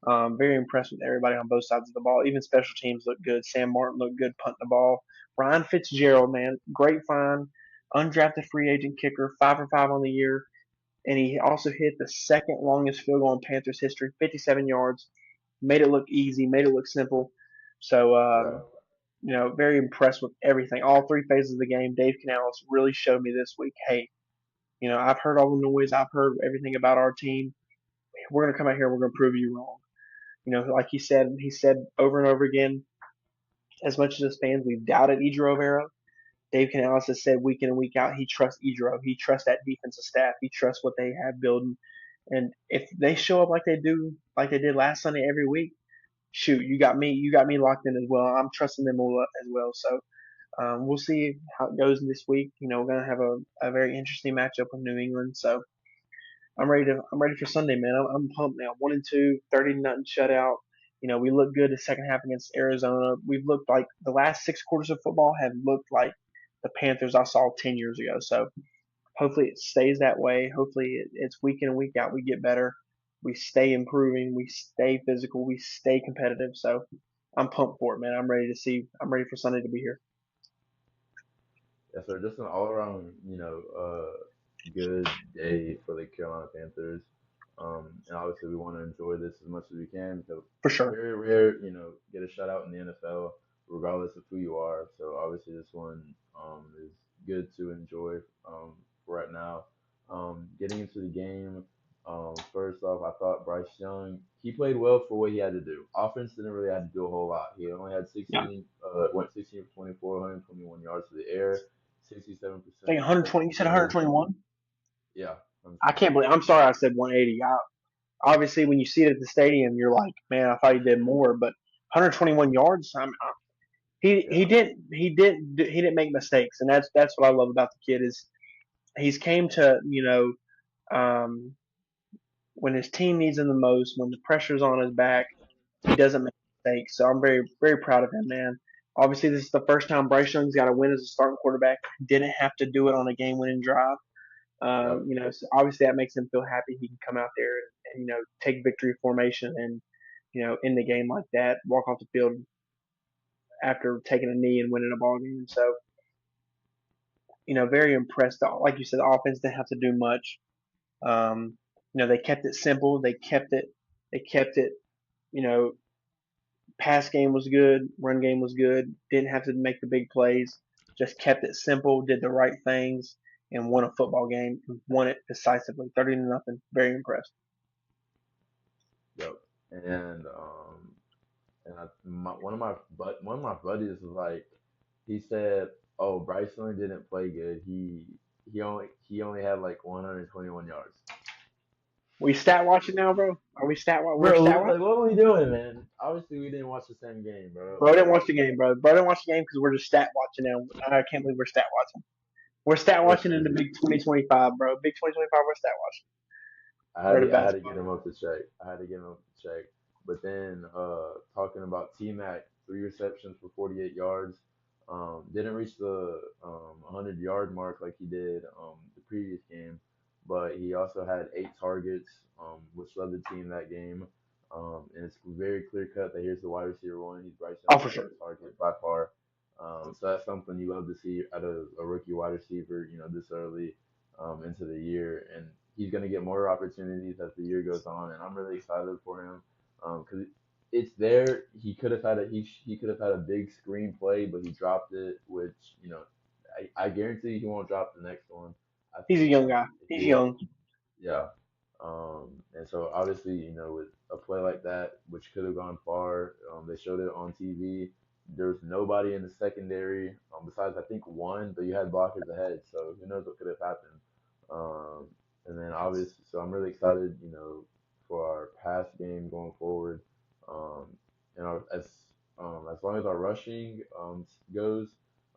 Very impressed with everybody on both sides of the ball. Even special teams looked good. Sam Martin looked good punting the ball. Ryan Fitzgerald, man, great find. Undrafted free agent kicker, 5 for 5 on the year. And he also hit the second longest field goal in Panthers history, 57 yards. Made it look easy, made it look simple. So, Yeah. very impressed with everything. All 3 phases of the game. Dave Canales really showed me this week, hey, I've heard all the noise. I've heard everything about our team. We're going to come out here and we're going to prove you wrong. Like he said over and over again, as much as his fans, we've doubted Ejiro Rivera. Dave Canales has said week in and week out he trusts Ejiro. He trusts that defensive staff. He trusts what they have building. And if they show up like they did last Sunday every week, shoot, you got me locked in as well. I'm trusting them as well. So we'll see how it goes this week. We're gonna have a very interesting matchup with New England. So I'm ready for Sunday, man. I'm pumped now. 1-2, 30-0 shutout. We look good the second half against Arizona. We've looked like the last 6 quarters of football have looked like the Panthers I saw 10 years ago. So hopefully it stays that way. Hopefully it's week in and week out we get better. We stay improving. We stay physical. We stay competitive. So I'm pumped for it, man. I'm ready for Sunday to be here. Yes, sir. Just an all around, good day for the Carolina Panthers. And obviously, we want to enjoy this as much as we can because For sure. very rare, get a shutout in the NFL, regardless of who you are. So obviously, this one is good to enjoy for right now. Getting into the game, first off, I thought Bryce Young he played well for what he had to do. Offense didn't really have to do a whole lot. He only had Yeah. 16 for 24, 121 yards to the air, I think 67% 120. You said completion. 121. Yeah, I 121. can't believe. I'm sorry, I said 180. Obviously, when you see it at the stadium, you're like, man, I thought he did more. But 121 yards. He Yeah, didn't make mistakes, and that's what I love about the kid is he's came to um, when his team needs him the most, when the pressure's on his back, he doesn't make mistakes. So I'm very, very proud of him, man. Obviously, this is the first time Bryce Young's got to win as a starting quarterback. Didn't have to do it on a game-winning drive. Yep. So obviously that makes him feel happy. He can come out there and take victory formation and in the game like that, walk off the field after taking a knee and winning a ball game. So very impressed. Like you said, the offense didn't have to do much. They kept it simple. They kept it. They kept it. You know, pass game was good. Run game was good. Didn't have to make the big plays. Just kept it simple. Did the right things and won a football game. Won it decisively, 30-0. Very impressed. Yep. And one of my buddies was like, he said, "Oh, Bryce Young didn't play good. He only had like 121 yards." We stat watching now, bro? Are we stat? We're Bro, stat like watching. what are we doing, man? Obviously, we didn't watch the same game, bro. Bro didn't But watch the game, bro. Bro didn't watch the game because we're just stat watching now. I can't believe we're stat watching. We're stat watching in the listen, big 2025, bro. Big 2025. We're stat watching. I We're had the to, I had best. to get him up to check. I had to get him up to check. But then talking about T Mac, 3 receptions for 48 yards. Didn't reach the 100-yard mark like he did the previous game, but he also had 8 targets, which led the team that game. And it's very clear cut that here's the wide receiver one. He's Bryce Oh, Young's for sure. best target by far. So that's something you love to see out of a rookie wide receiver, this early into the year. And he's going to get more opportunities as the year goes on. And I'm really excited for him because it's there. He could have had a big screenplay, but he dropped it, which I guarantee he won't drop the next one. I He's a think young guy. if He's he young. yeah. And so obviously, with a play like that, which could have gone far, they showed it on TV. There was nobody in the secondary, besides I think one, but you had blockers ahead, so who knows what could have happened. Um, and then obviously, so I'm really excited, for our pass game going forward. Um, and as long as our rushing goes,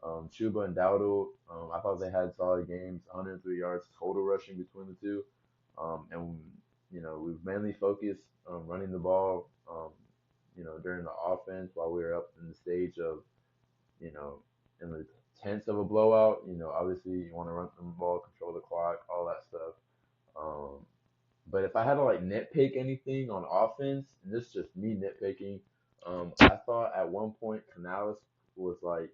Chuba and Dowdle, I thought they had solid games, 103 yards total rushing between the two. And we've mainly focused on running the ball, during the offense while we were up in the stage of, you know, in the tense of a blowout. Obviously you want to run the ball, control the clock, all that stuff. Um, but if I had to like nitpick anything on offense, and this is just me nitpicking, I thought at one point Canales was like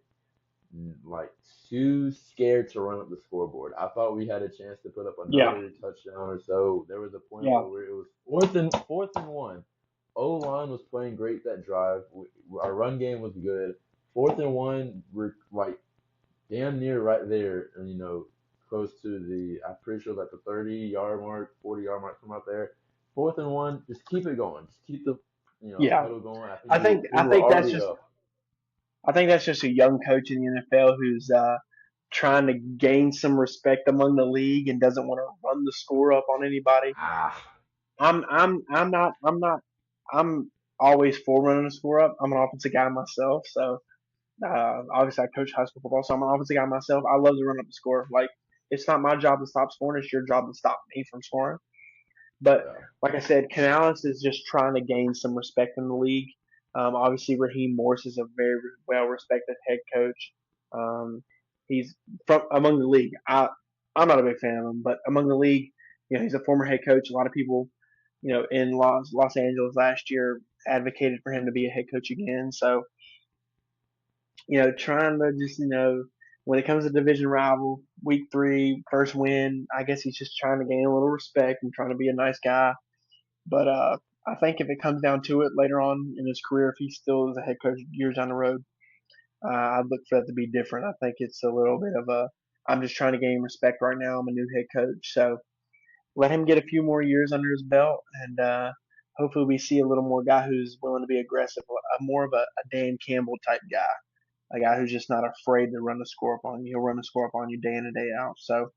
too scared to run up the scoreboard. I thought we had a chance to put up Yeah. another touchdown or so. There was a point Yeah. where it was fourth and 1. O line was playing great that drive. Our run game was good. 4th and 1, we're like damn near right there, and close to the. I'm pretty sure like the 30-yard mark, 40-yard mark from out there. 4th and 1, just keep it going. Just keep the Yeah. huddle going. I think I we think we I were think that's already just up. I think that's just a young coach in the NFL who's trying to gain some respect among the league and doesn't want to run the score up on anybody. Ah, I'm always for running the score up. I'm an offensive guy myself, so obviously I coach high school football, so I'm an offensive guy myself. I love to run up the score. Like it's not my job to stop scoring; it's your job to stop me from scoring. But yeah, like I said, Canales is just trying to gain some respect in the league. Obviously, Raheem Morris is a very well respected head coach. Um, he's from among the league. I'm not a big fan of him, but among the league, he's a former head coach. A lot of people, in Los Angeles last year advocated for him to be a head coach again. So trying to just when it comes to division rival, week three, first win, I guess he's just trying to gain a little respect and trying to be a nice guy. But I think if it comes down to it later on in his career, if he still is a head coach years down the road, I'd look for that to be different. I think it's a little bit of a I'm just trying to gain respect right now. I'm a new head coach, so let him get a few more years under his belt, and hopefully we see a little more guy who's willing to be aggressive, more of a Dan Campbell type guy, a guy who's just not afraid to run the score up on you. He'll run the score up on you day in and day out. So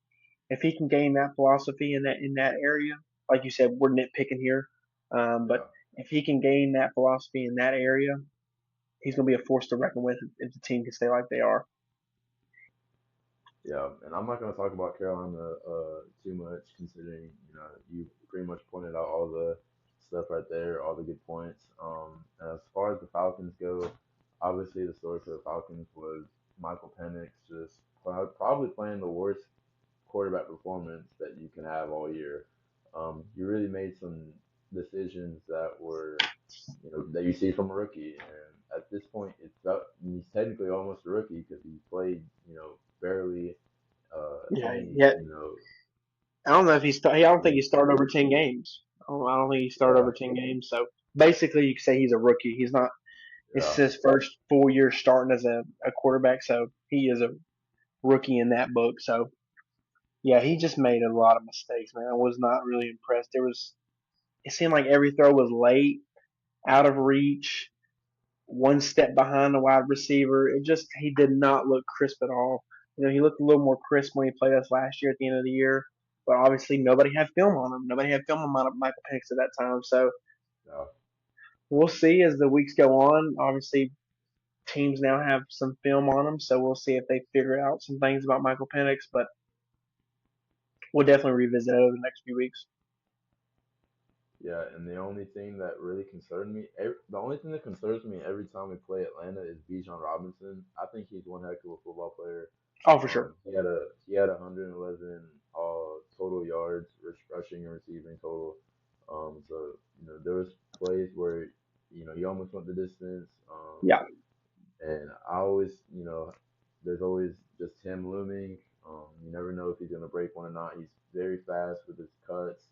if he can gain that philosophy in that area, like you said, we're nitpicking here, but yeah. if he can gain that philosophy in that area, he's going to be a force to reckon with if the team can stay like they are. Yeah, and I'm not going to talk about Carolina too much, considering you pretty much pointed out all the stuff right there, all the good points. And as far as the Falcons go, obviously the story for the Falcons was Michael Penix just probably playing the worst quarterback performance that you can have all year. You really made some decisions that were, that you see from a rookie, and at this point, he's technically almost a rookie because he played, barely Yeah, any, yeah. I don't know if he's. I don't think he games. started over 10 games. I don't think he started Yeah, over 10 games. So basically, you could say he's a rookie. He's not. It's yeah, his first full year starting as a quarterback, so he is a rookie in that book. So yeah, he just made a lot of mistakes, man. I was not really impressed. It seemed like every throw was late, out of reach, one step behind the wide receiver. He did not look crisp at all. He looked a little more crisp when he played us last year at the end of the year, but obviously nobody had film on him. Nobody had film on Michael Penix at that time. So yeah. we'll see as the weeks go on. Obviously, teams now have some film on him, so we'll see if they figure out some things about Michael Penix. But we'll definitely revisit it over the next few weeks. Yeah, and the only thing that really concerned me, the only thing that concerns me every time we play Atlanta is Bijan Robinson. I think he's one heck of a football player. Oh, for sure, He had 111 total yards, rushing and receiving total. So there was plays where he almost went the distance. yeah, And I always, there's always just him looming. You never know if he's gonna break one or not. He's very fast with his cuts,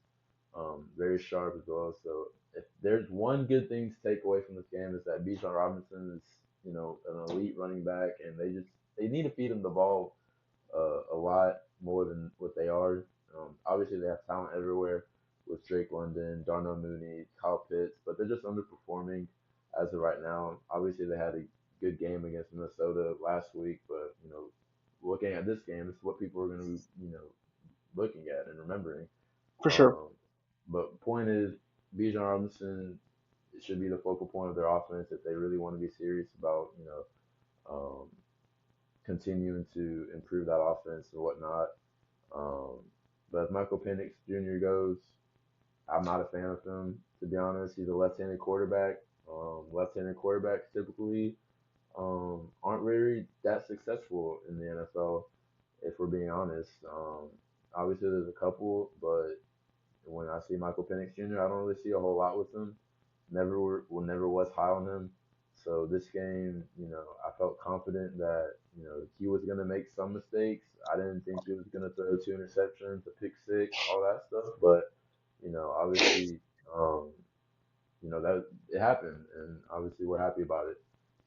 very sharp as well. So if there's one good thing to take away from this game is that Bijan Robinson is, an elite running back, and they need to feed him the ball a lot more than what they are. Obviously, they have talent everywhere with Drake London, Darnell Mooney, Kyle Pitts, but they're just underperforming as of right now. Obviously, they had a good game against Minnesota last week, but looking at this game, this is what people are going to be, looking at and remembering. for sure, Um, but point is, Bijan Robinson should be the focal point of their offense if they really want to be serious about um, continuing to improve that offense and whatnot. Um, but as Michael Penix Jr. goes, I'm not a fan of him, to be honest. He's a left-handed quarterback. Left-handed quarterbacks typically aren't really that successful in the NFL, if we're being honest. Obviously, there's a couple, but when I see Michael Penix Jr., I don't really see a whole lot with him. Never was high on him. So this game, I felt confident that he was gonna make some mistakes. I didn't think he was gonna throw two interceptions, a pick six, all that stuff. But obviously, um, that it happened, and obviously we're happy about it.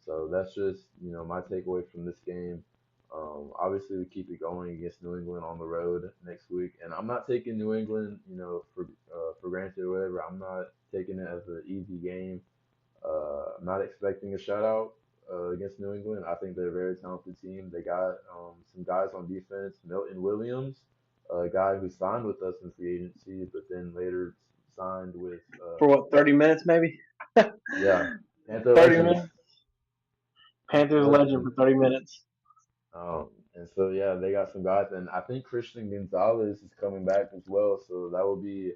So that's just my takeaway from this game. Obviously, we keep it going against New England on the road next week, and I'm not taking New England, for granted or whatever. I'm not taking it as an easy game. I'm not expecting a shutout against New England. I think they're a very talented team. They got some guys on defense. Milton Williams, a guy who signed with us in free agency, but then later signed with for what 30 minutes maybe. yeah, Panther 30 minutes. legend, Panther Panthers legend legend. for 30 minutes. And so yeah, they got some guys, and I think Christian Gonzalez is coming back as well. So that will be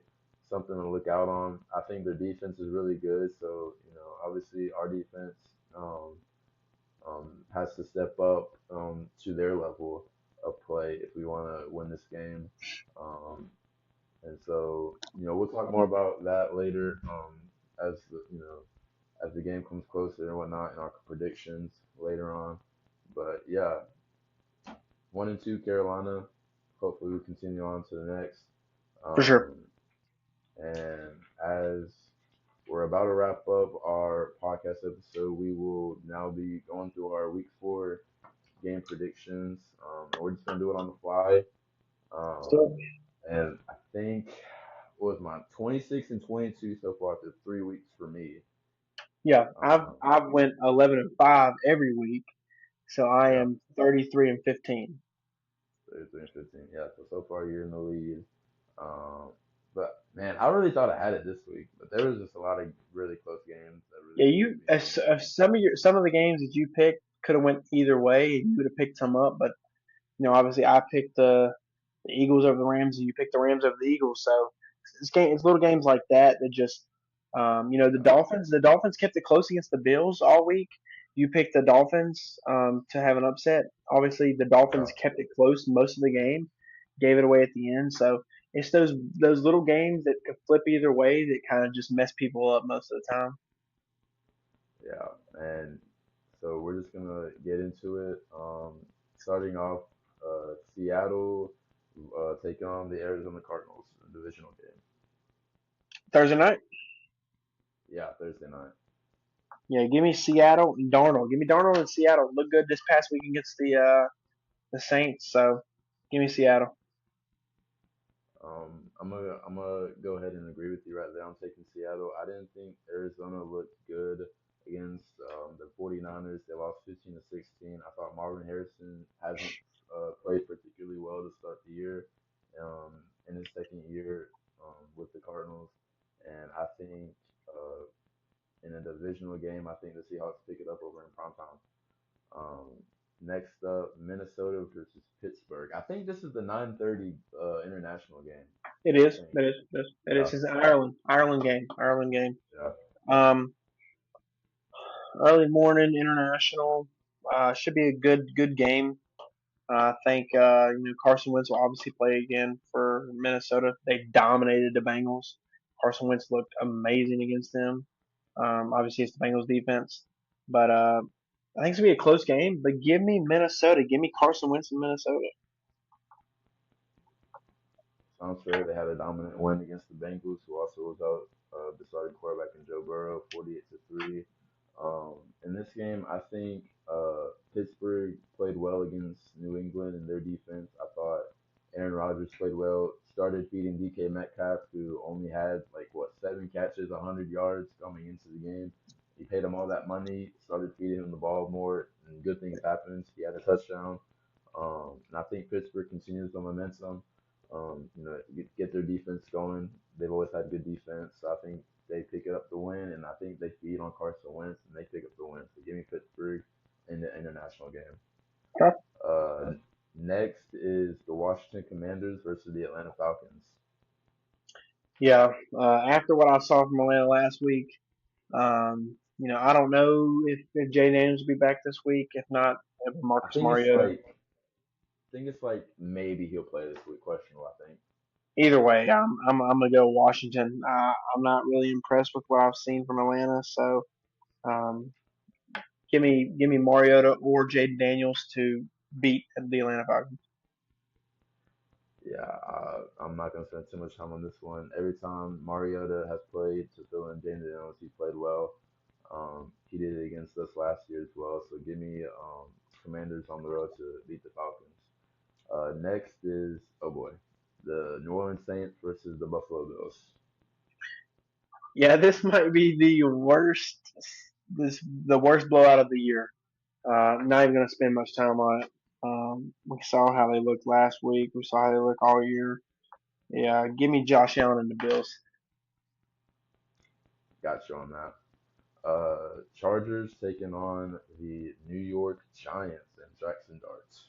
something to look out on. I think their defense is really good. So obviously our defense has to step up to their level of play if we want to win this game. Um, and so we'll talk more about that later as the game comes closer and whatnot, and our predictions later on. But yeah, 1-2 Carolina. Hopefully, we continue on to the next. For sure. Um, and as we're about to wrap up our podcast episode, we will now be going through our week 4 game predictions. And we're just gonna do it on the fly. Um, So and I think what was mine 26 and 22 so far through 3 weeks for me. yeah, I've Um, I've went 11-5 every week, so I yeah, am 33-15. 33 and 15. Yeah, so far you're in the lead. But man, I really thought I had it this week, but there was just a lot of really close games that really Yeah, screwed you me. if some of the games that you picked could have went either way, and you would have picked some up. But obviously I picked the Eagles over the Rams, and you picked the Rams over the Eagles. So it's little games like that that just The Dolphins kept it close against the Bills all week. You picked the Dolphins to have an upset. Obviously, the Yeah, Dolphins kept it close most of the game, gave it away at the end. So it's those little games that could flip either way that kind of just mess people up most of the time. yeah, and so we're just gonna get into it. Starting off, Seattle taking on the Arizona Cardinals, a divisional game. Thursday night, Yeah, Thursday night. yeah, give me Seattle and Darnold. Give me Darnold and Seattle. Looked good this past week against the Saints. So give me Seattle. I'm gonna go ahead and agree with you right there. I'm taking Seattle. I didn't think Arizona looked good against the 49ers. They lost 15 to 16. I thought Marvin Harrison hasn't played particularly well to start the year, in his second year with the Cardinals, and I think in a divisional game, I think the Seahawks pick it up over in primetime. Um, Next up, Minnesota versus Pittsburgh. I think this is the 9:30 international game. It I is. think. It is. It is. It Yeah, is. It's an Ireland game. Ireland game. yeah. Um, Early morning international. Should be a good game. I think Carson Wentz will obviously play again for Minnesota. They dominated the Bengals. Carson Wentz looked amazing against them. Obviously, it's the Bengals defense, but I think it's gonna be a close game. But give me Minnesota. Give me Carson Wentz in Minnesota. Sounds fair. They had a dominant win against the Bengals, who also was out the starting quarterback in Joe Burrow, 48-3. In this game, I think Pittsburgh played well against New England and their defense. I thought Aaron Rodgers played well. Started feeding DK Metcalf, who only had like what 7 catches, 100 yards coming into the game. He paid him all that money. Started feeding him the ball more, and good things happened. He had a touchdown. And I think Pittsburgh continues the momentum. Get their defense going. They've always had good defense. So I think they pick it up the win, and I think they feed on Carson Wentz and they pick up the win. So give me Pittsburgh in the international game. Okay. Uh, Next is the Washington Commanders versus the Atlanta Falcons. Yeah. After what I saw from Atlanta last week, I don't know if Jay Daniels will be back this week. If not, I Marcus think it's Mariota. like I think it's like maybe he'll play this week. Questionable, I think. Either way, I'm gonna go Washington. I'm not really impressed with what I've seen from Atlanta, so um, give me Mariota or Jaden Daniels to beat the Atlanta Falcons. Yeah, I'm not gonna spend too much time on this one. Every time Mariota has played to fill in James Daniels, he played well. He did it against us last year as well. So give me Commanders on the road to beat the Falcons. Next is oh boy, the New Orleans Saints versus the Buffalo Bills. Yeah, this might be the worst blowout of the year. Not even gonna spend much time on it. We saw how they looked last week. We saw how they look all year. Yeah, give me Josh Allen and the Bills. Got you on that. Chargers taking on the New York Giants and Jackson Darts.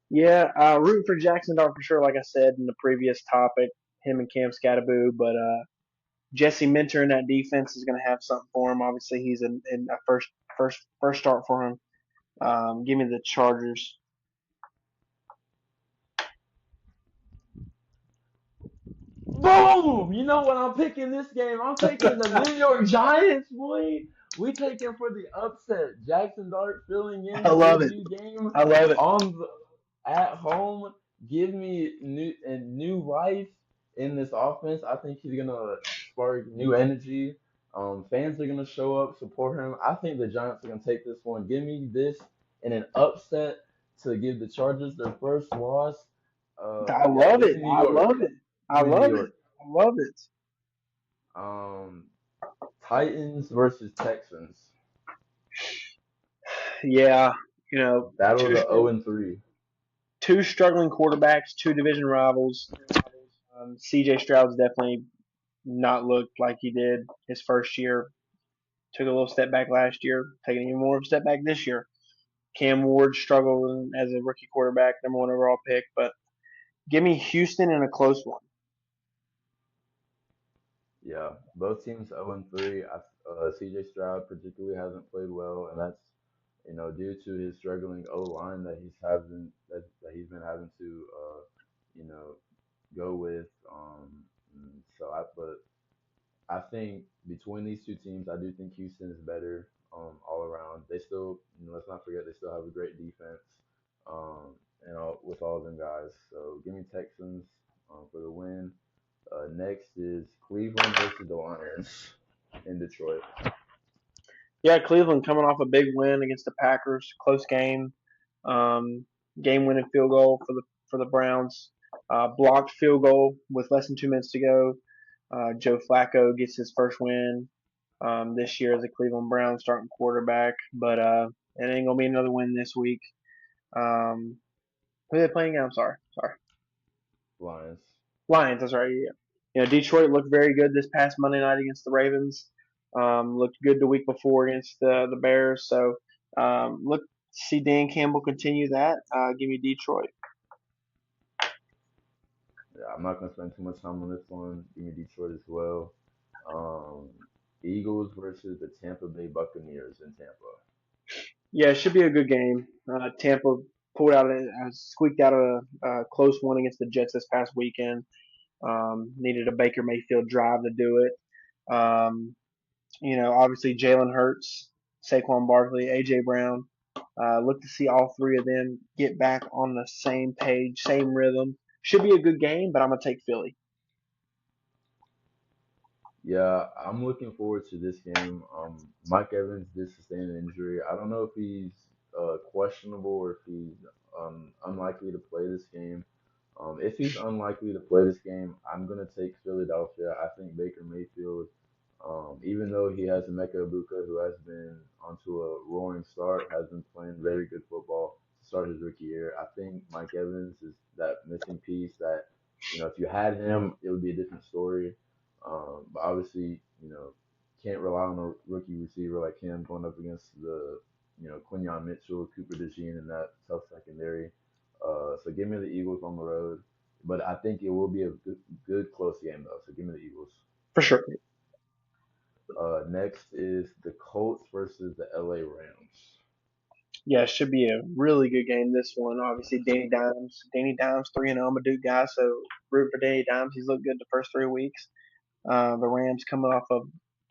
Yeah, rooting for Jackson Dart for sure. Like I said in the previous topic, him and Cam Scatterboo, but Jesse Minter in that defense is going to have something for him. Obviously, he's in a first start for him. Give me the Chargers. Boom! You know what I'm picking this game? I'm taking the New York Giants, boy. We taking for the upset. Jackson Dart filling in I his love it. debut game I love it. on the, at home. Give me new life in this offense. I think he's gonna spark new energy. Fans are gonna show up, support him. I think the Giants are gonna take this one. Give me this in an upset to give the Chargers their first loss. I Yeah, love give it. me New I York. love it. I Give me New love it. York. I love it. Um, Titans versus Texans. Yeah, Battle of two the 0 struggling and 3. two struggling quarterbacks, two division rivals. C.J. Stroud's definitely not looked like he did his first year. Took a little step back last year, taking even more of a step back this year. Cam Ward struggled as a rookie quarterback, number one overall pick. But give me Houston in a close one. Yeah, both teams 0-3. CJ Stroud particularly hasn't played well, and that's due to his struggling O line that he's been having to you know go with. But I think between these two teams, I do think Houston is better all around. They still, let's not forget, they still have a great defense, with all of them guys. So give me Texans for the win. Next is Cleveland versus the Lions in Detroit. Yeah, Cleveland coming off a big win against the Packers, close game, um, game-winning field goal for the Browns, blocked field goal with less than 2 minutes to go. Joe Flacco gets his first win this year as a Cleveland Browns starting quarterback, but it ain't gonna be another win this week. Um, who are they playing? I'm sorry. Lions. Lions. That's right. Yeah. Detroit looked very good this past Monday night against the Ravens. Looked good the week before against the Bears. So look, see Dan Campbell continue that. Give me Detroit. Yeah, I'm not gonna spend too much time on this one. Give me Detroit as well. Um, Eagles versus the Tampa Bay Buccaneers in Tampa. Yeah, it should be a good game. Tampa pulled out squeaked out a close one against the Jets this past weekend. Needed a Baker Mayfield drive to do it. Obviously Jalen Hurts, Saquon Barkley, AJ Brown. Look to see all three of them get back on the same page, same rhythm. Should be a good game, but I'm gonna take Philly. Yeah, I'm looking forward to this game. Mike Evans did sustain an injury. I don't know if he's questionable or if he's unlikely to play this game. If he's unlikely to play this game, I'm gonna take Philadelphia. I think Baker Mayfield, even though he has Emeka Ibuka, who has been onto a roaring start, has been playing very good football to start his rookie year. I think Mike Evans is that missing piece that, if you had him, it would be a different story. But obviously, can't rely on a rookie receiver like him going up against Quinyon Mitchell, Cooper DeJean, and that tough secondary. So give me the Eagles on the road, but I think it will be a good close game though. So give me the Eagles. For sure. Next is the Colts versus the LA Rams. Yeah, it should be a really good game. This one, obviously, Danny Dimes, 3-0. I'm a Duke guy, so root for Danny Dimes. He's looked good the first 3 weeks. The Rams coming off a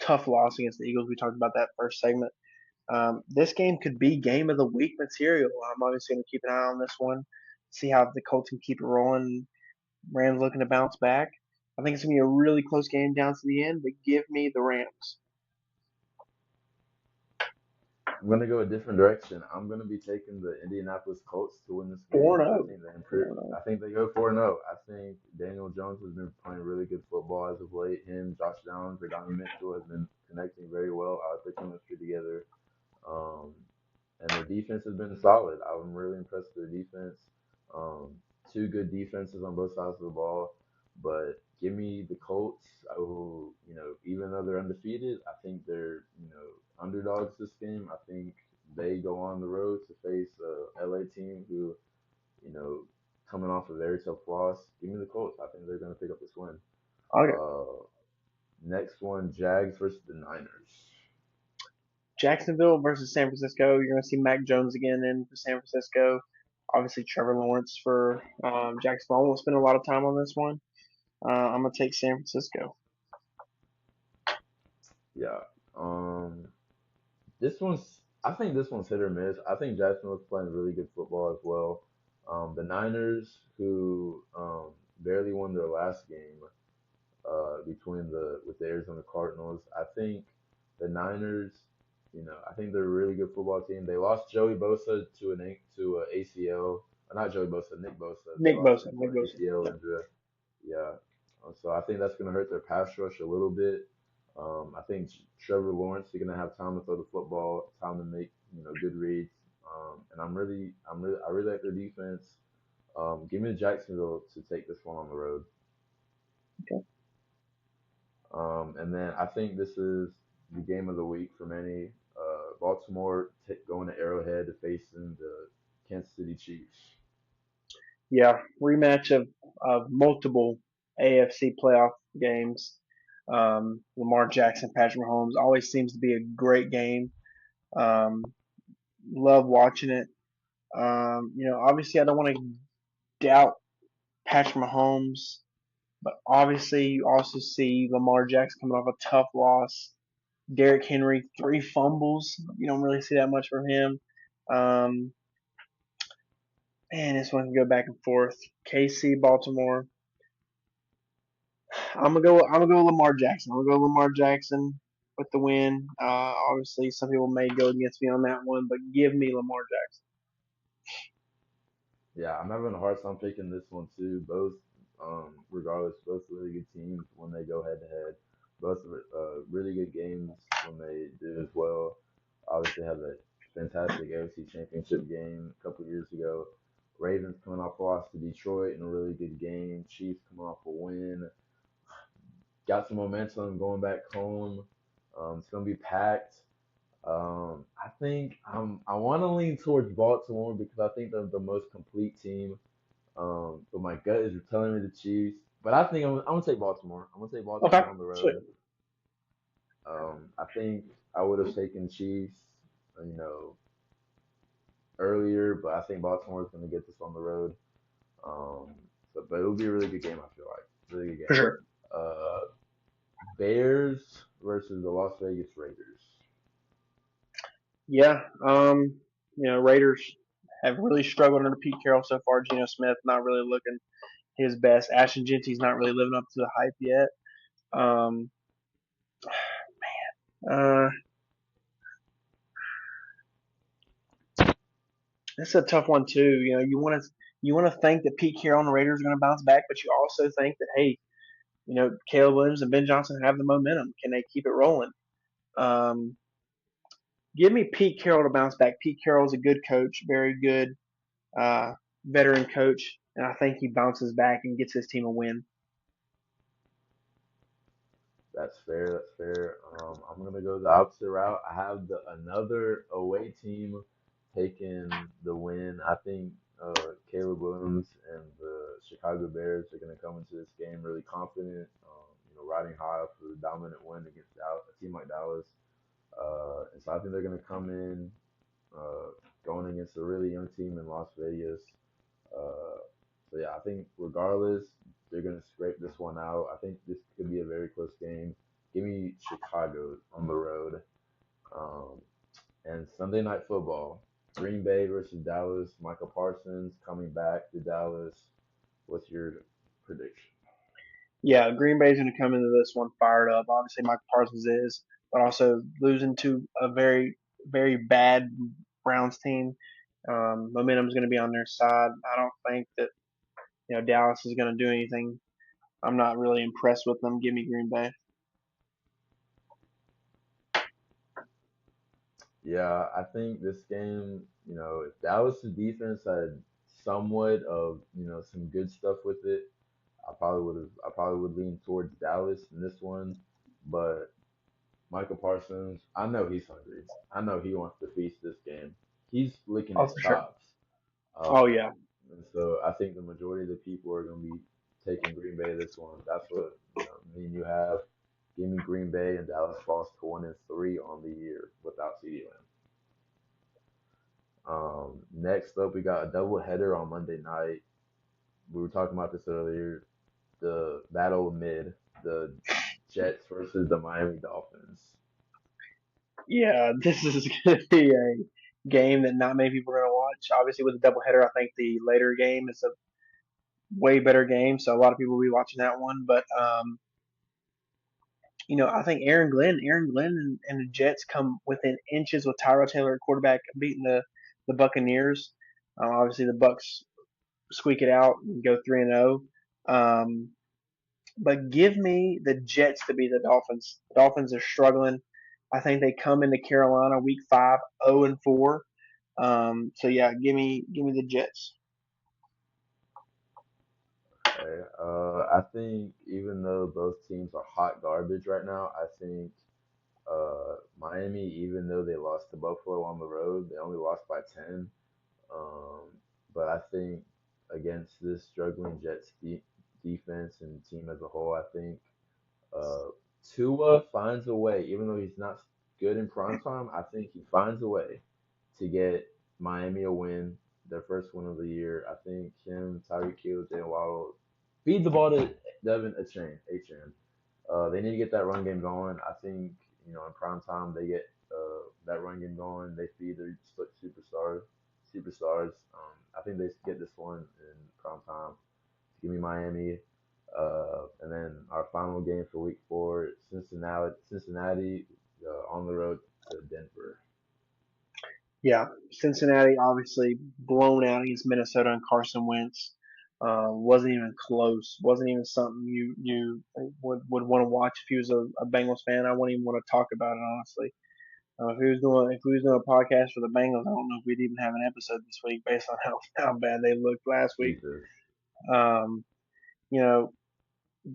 tough loss against the Eagles. We talked about that first segment. This game could be game of the week material. I'm obviously going to keep an eye on this one, see how the Colts can keep it rolling. Rams looking to bounce back. I think it's going to be a really close game down to the end, but give me the Rams. I'm gonna go a different direction. I'm gonna be taking the Indianapolis Colts to win this 4 game. I 0. think they improve. 4-0. I think they go 4-0. I think Daniel Jones has been playing really good football as of late. Him, Josh Downs, Adonai Mitchell has been connecting very well. I like their chemistry together. Um, and their defense has been solid. I'm really impressed with their defense. Um, two good defenses on both sides of the ball, but give me the Colts. I will, even though they're undefeated, I think they're, underdogs this game. I think they go on the road to face a LA team who, you know, coming off a very tough loss. Give me the Colts. I think they're going to pick up this win. Okay. Uh, Next one, Jags versus the Niners. Jacksonville versus San Francisco. You're going to see Mac Jones again in for San Francisco. Obviously, Trevor Lawrence for Jacksonville. I won't spend a lot of time on this one. I'm going to take San Francisco. Yeah. I think this one's hit or miss. I think Jacksonville's playing really good football as well. The Niners, who barely won their last game between the with the Arizona Cardinals, I think the Niners, I think they're a really good football team. They lost Joey Bosa to a ACL, not Joey Bosa, Nick Bosa. They Nick lost Bosa. him to Nick an Bosa. ACL Yep. injury. Yeah. So I think that's going to hurt their pass rush a little bit. I think Trevor Lawrence is going to have time to throw the football, time to make good reads. And I really like their defense. Give me Jacksonville to take this one on the road. Okay. And then I think this is the game of the week for many. Baltimore going to Arrowhead to facing the Kansas City Chiefs. Yeah. Rematch of multiple AFC playoff games. Lamar Jackson, Patrick Mahomes always seems to be a great game. Um, love watching it. Obviously, I don't want to doubt Patrick Mahomes, but obviously, you also see Lamar Jackson coming off a tough loss. Derrick Henry, 3 fumbles. You don't really see that much from him. Um, and this one can go back and forth. KC, Baltimore. I'm gonna go Lamar Jackson. I'm gonna go Lamar Jackson with the win. Obviously, some people may go against me on that one, but give me Lamar Jackson. Yeah, I'm having a hard time picking this one too. Both, regardless, both really good teams when they go head to head. Both really good games when they do as well. Obviously, had a fantastic AFC Championship game a couple years ago. Ravens coming off a loss to Detroit in a really good game. Chiefs coming off a win. Got some momentum going back home. It's gonna be packed. I think I want to lean towards Baltimore because I think they're the most complete team. But my gut is telling me the Chiefs. But I think I'm gonna take Baltimore. I'm gonna take Okay, Baltimore on the sweet. road. I think I would have taken Chiefs, you know, earlier, but I think Baltimore is gonna get this on the road. Um, but it'll be a really good game. I feel like really good For game. sure. Uh, Bears versus the Las Vegas Raiders. Yeah. Raiders have really struggled under Pete Carroll so far. Geno Smith not really looking his best. Ashton Genty's not really living up to the hype yet. Um, uh, it's a tough one too. You want to think that Pete Carroll and the Raiders are going to bounce back, but you also think that hey, Caleb Williams and Ben Johnson have the momentum. Can they keep it rolling? Um, give me Pete Carroll to bounce back. Pete Carroll is a good coach, very good uh, veteran coach, and I think he bounces back and gets his team a win. That's fair. That's fair. I'm gonna go the opposite route. I have another away team taking the win. I think Caleb Williams and the Chicago Bears are gonna come into this game really confident. Riding high for the dominant win against a team like Dallas. And so I think they're gonna come in uh, going against a really young team in Las Vegas. Uh, so yeah, I think regardless, they're gonna scrape this one out. I think this could be a very close game. Give me Chicago on the road. Um, and Sunday night football, Green Bay versus Dallas. Michael Parsons coming back to Dallas. What's your prediction? Yeah, Green Bay's going to come into this one fired up. Obviously, Michael Parsons is, but also losing to a very, very bad Browns team. Momentum's going to be on their side. I don't think that Dallas is going to do anything. I'm not really impressed with them. Give me Green Bay. Yeah, I think this game, if Dallas' defense had somewhat of, some good stuff with it, I probably would lean towards Dallas in this one. But Michael Parsons, I know he's hungry. I know he wants to feast this game. He's licking Oh, his for sure. chops. Oh, Um, yeah. and so I think the majority of the people are going to be taking Green Bay this one. That's what me and you have. Give me Green Bay and Dallas falls to 1-3 on the year without CD Lamb. Next up, we got a double header on Monday night. We were talking about this earlier. The battle of mid, the Jets versus the Miami Dolphins. Yeah, this is going to be a game that not many people are going to watch. Obviously, with a doubleheader, I think the later game is a way better game, so a lot of people will be watching that one. But I think Aaron Glenn and the Jets come within inches with Tyrod Taylor at quarterback beating the Buccaneers. Obviously, the Bucks squeak it out and go 3-0. Um, but give me the Jets to beat the Dolphins. The Dolphins are struggling. I think they come into Carolina week 5, 0-4. So yeah, give me the Jets. Okay. I think even though both teams are hot garbage right now, I think Miami, even though they lost to Buffalo on the road, they only lost by 10. Um, but I think against this struggling Jets defense and team as a whole, I think uh, Tua finds a way, even though he's not good in prime time. I think he finds a way to get Miami a win, their first win of the year. I think him, Tyreek Hill, Jalen Waddle feed the ball to Devin Achane. They need to get that run game going. I think in prime time they get that run game going. They feed their superstars. I think they get this one in prime time. Give me Miami. And then our final game for Week 4, Cincinnati on the road to Denver. Yeah, Cincinnati obviously blown out against Minnesota and Carson Wentz. Wasn't even close. Wasn't even something you would want to watch if he was a Bengals fan. I wouldn't even want to talk about it honestly. If we was doing a podcast for the Bengals, I don't know if we'd even have an episode this week based on how bad they looked last week. Jesus. Um, you know,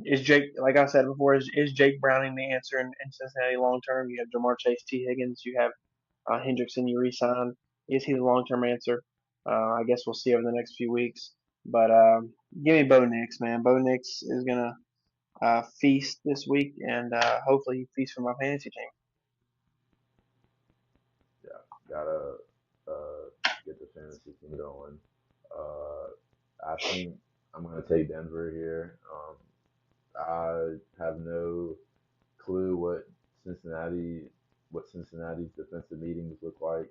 is Jake like I said before, is Jake Browning the answer in Cincinnati long term? You have Jamar Chase, T Higgins, you have Hendrickson you re-signed. Is he the long-term answer? I guess we'll see over the next few weeks. But give me Bo Nix, man. Bo Nix is gonna feast this week, and hopefully he feasts for my fantasy team. Yeah, gotta get the fantasy team going. I think I'm gonna take Denver here. I have no clue Cincinnati what Cincinnati's defensive meetings look like.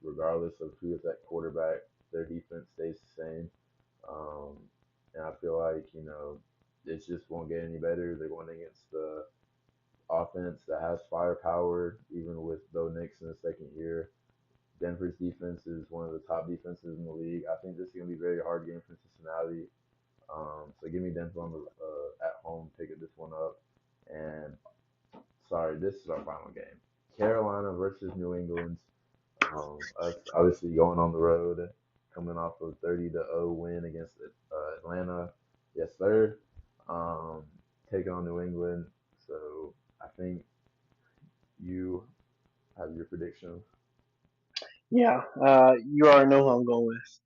Regardless of who is at quarterback, their defense stays the same. Um, and I feel like it just won't get any better. They're going against the offense that has firepower, even with Bo Nix in his second year. Denver's defense is one of the top defenses in the league. I think this is going to be a very hard game for Cincinnati. So give me Denver on the at home, picking this one up. And sorry, this is our final game. Carolina versus New England. Us obviously going on the road, coming off a 30-0 win against Atlanta. Yes, sir. Um, Taking on New England. So I think you have your prediction. Yeah, you already know who I'm going with.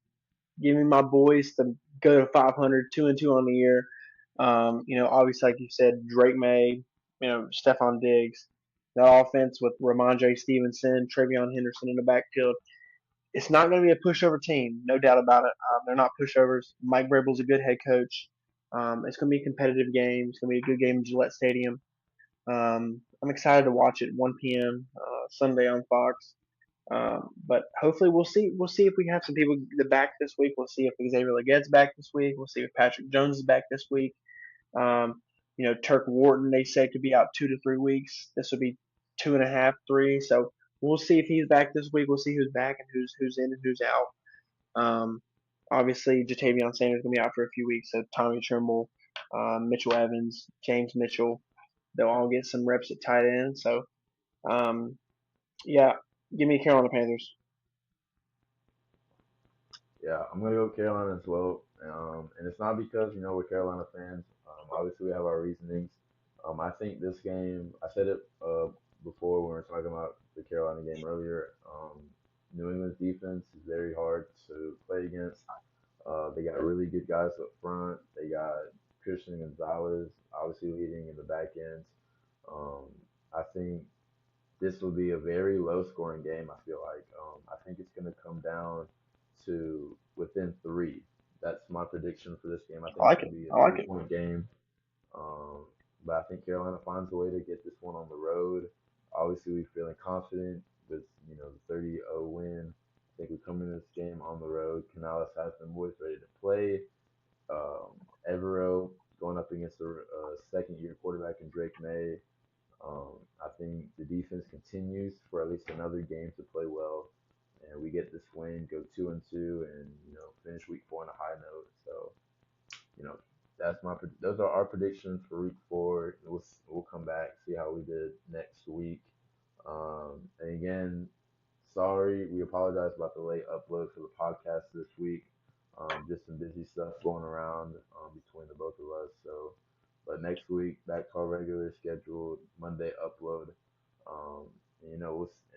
Give me my boys to go to 500, 2-2 on the year. Obviously, like you said, Drake May, Stephon Diggs. That offense with Ramondre Stevenson, Travion Henderson in the backfield. It's not going to be a pushover team, no doubt about it. They're not pushovers. Mike Vrabel's a good head coach. It's going to be a competitive game. It's going to be a good game in Gillette Stadium. I'm excited to watch it 1 p.m. Sunday on Fox. But hopefully we'll see. We'll see if we have some people back this week. We'll see if Xavier Leggett's back this week. We'll see if Patrick Jones is back this week. Turk Wharton they say could be out 2 to 3 weeks. This would be 2.5, 3. So we'll see if he's back this week. We'll see who's back and who's in and who's out. Um, Obviously, Jatavion Sanders is going to be out for a few weeks. So Tommy Trimble, Mitchell Evans, James Mitchell, they'll all get some reps at tight end. So, um, yeah, give me Carolina Panthers. Yeah, I'm gonna go with Carolina as well. And it's not because we're Carolina fans. Obviously, we have our reasonings. I think this game. I said it before when we were talking about the Carolina game earlier. New England's defense is very hard to play against. They got really good guys up front. They got Christian Gonzalez obviously leading in the back end. Um, I think this will be a very low scoring game. I feel like I think it's going to come down to within three. That's my prediction for this game. I I think it's like it. going to be a I like it. three-point game. Um, but I think Carolina finds a way to get this one on the road. Obviously, we're feeling confident with the 30-0 win. I think we come into this game on the road. Canales has them boys ready to play. Evero going up against a second-year quarterback in Drake May. I think the defense continues for at least another game to play well, and we get this win, go 2-2, and finish week 4 on a high note. So you know those are our predictions for week 4. We'll come back see how we did next week. And again, sorry, we apologize about the late upload for the podcast this week. Just some busy stuff going around between the both of us. So, but next week back to our regular scheduled Monday upload. Um,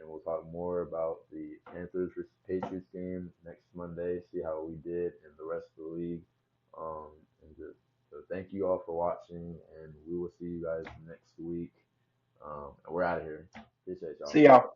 we'll talk more about the Panthers versus Patriots game next Monday. See how we did in the rest of the league. And just So thank you all for watching, and we will see you guys next week. And we're out of here. Appreciate y'all. See y'all.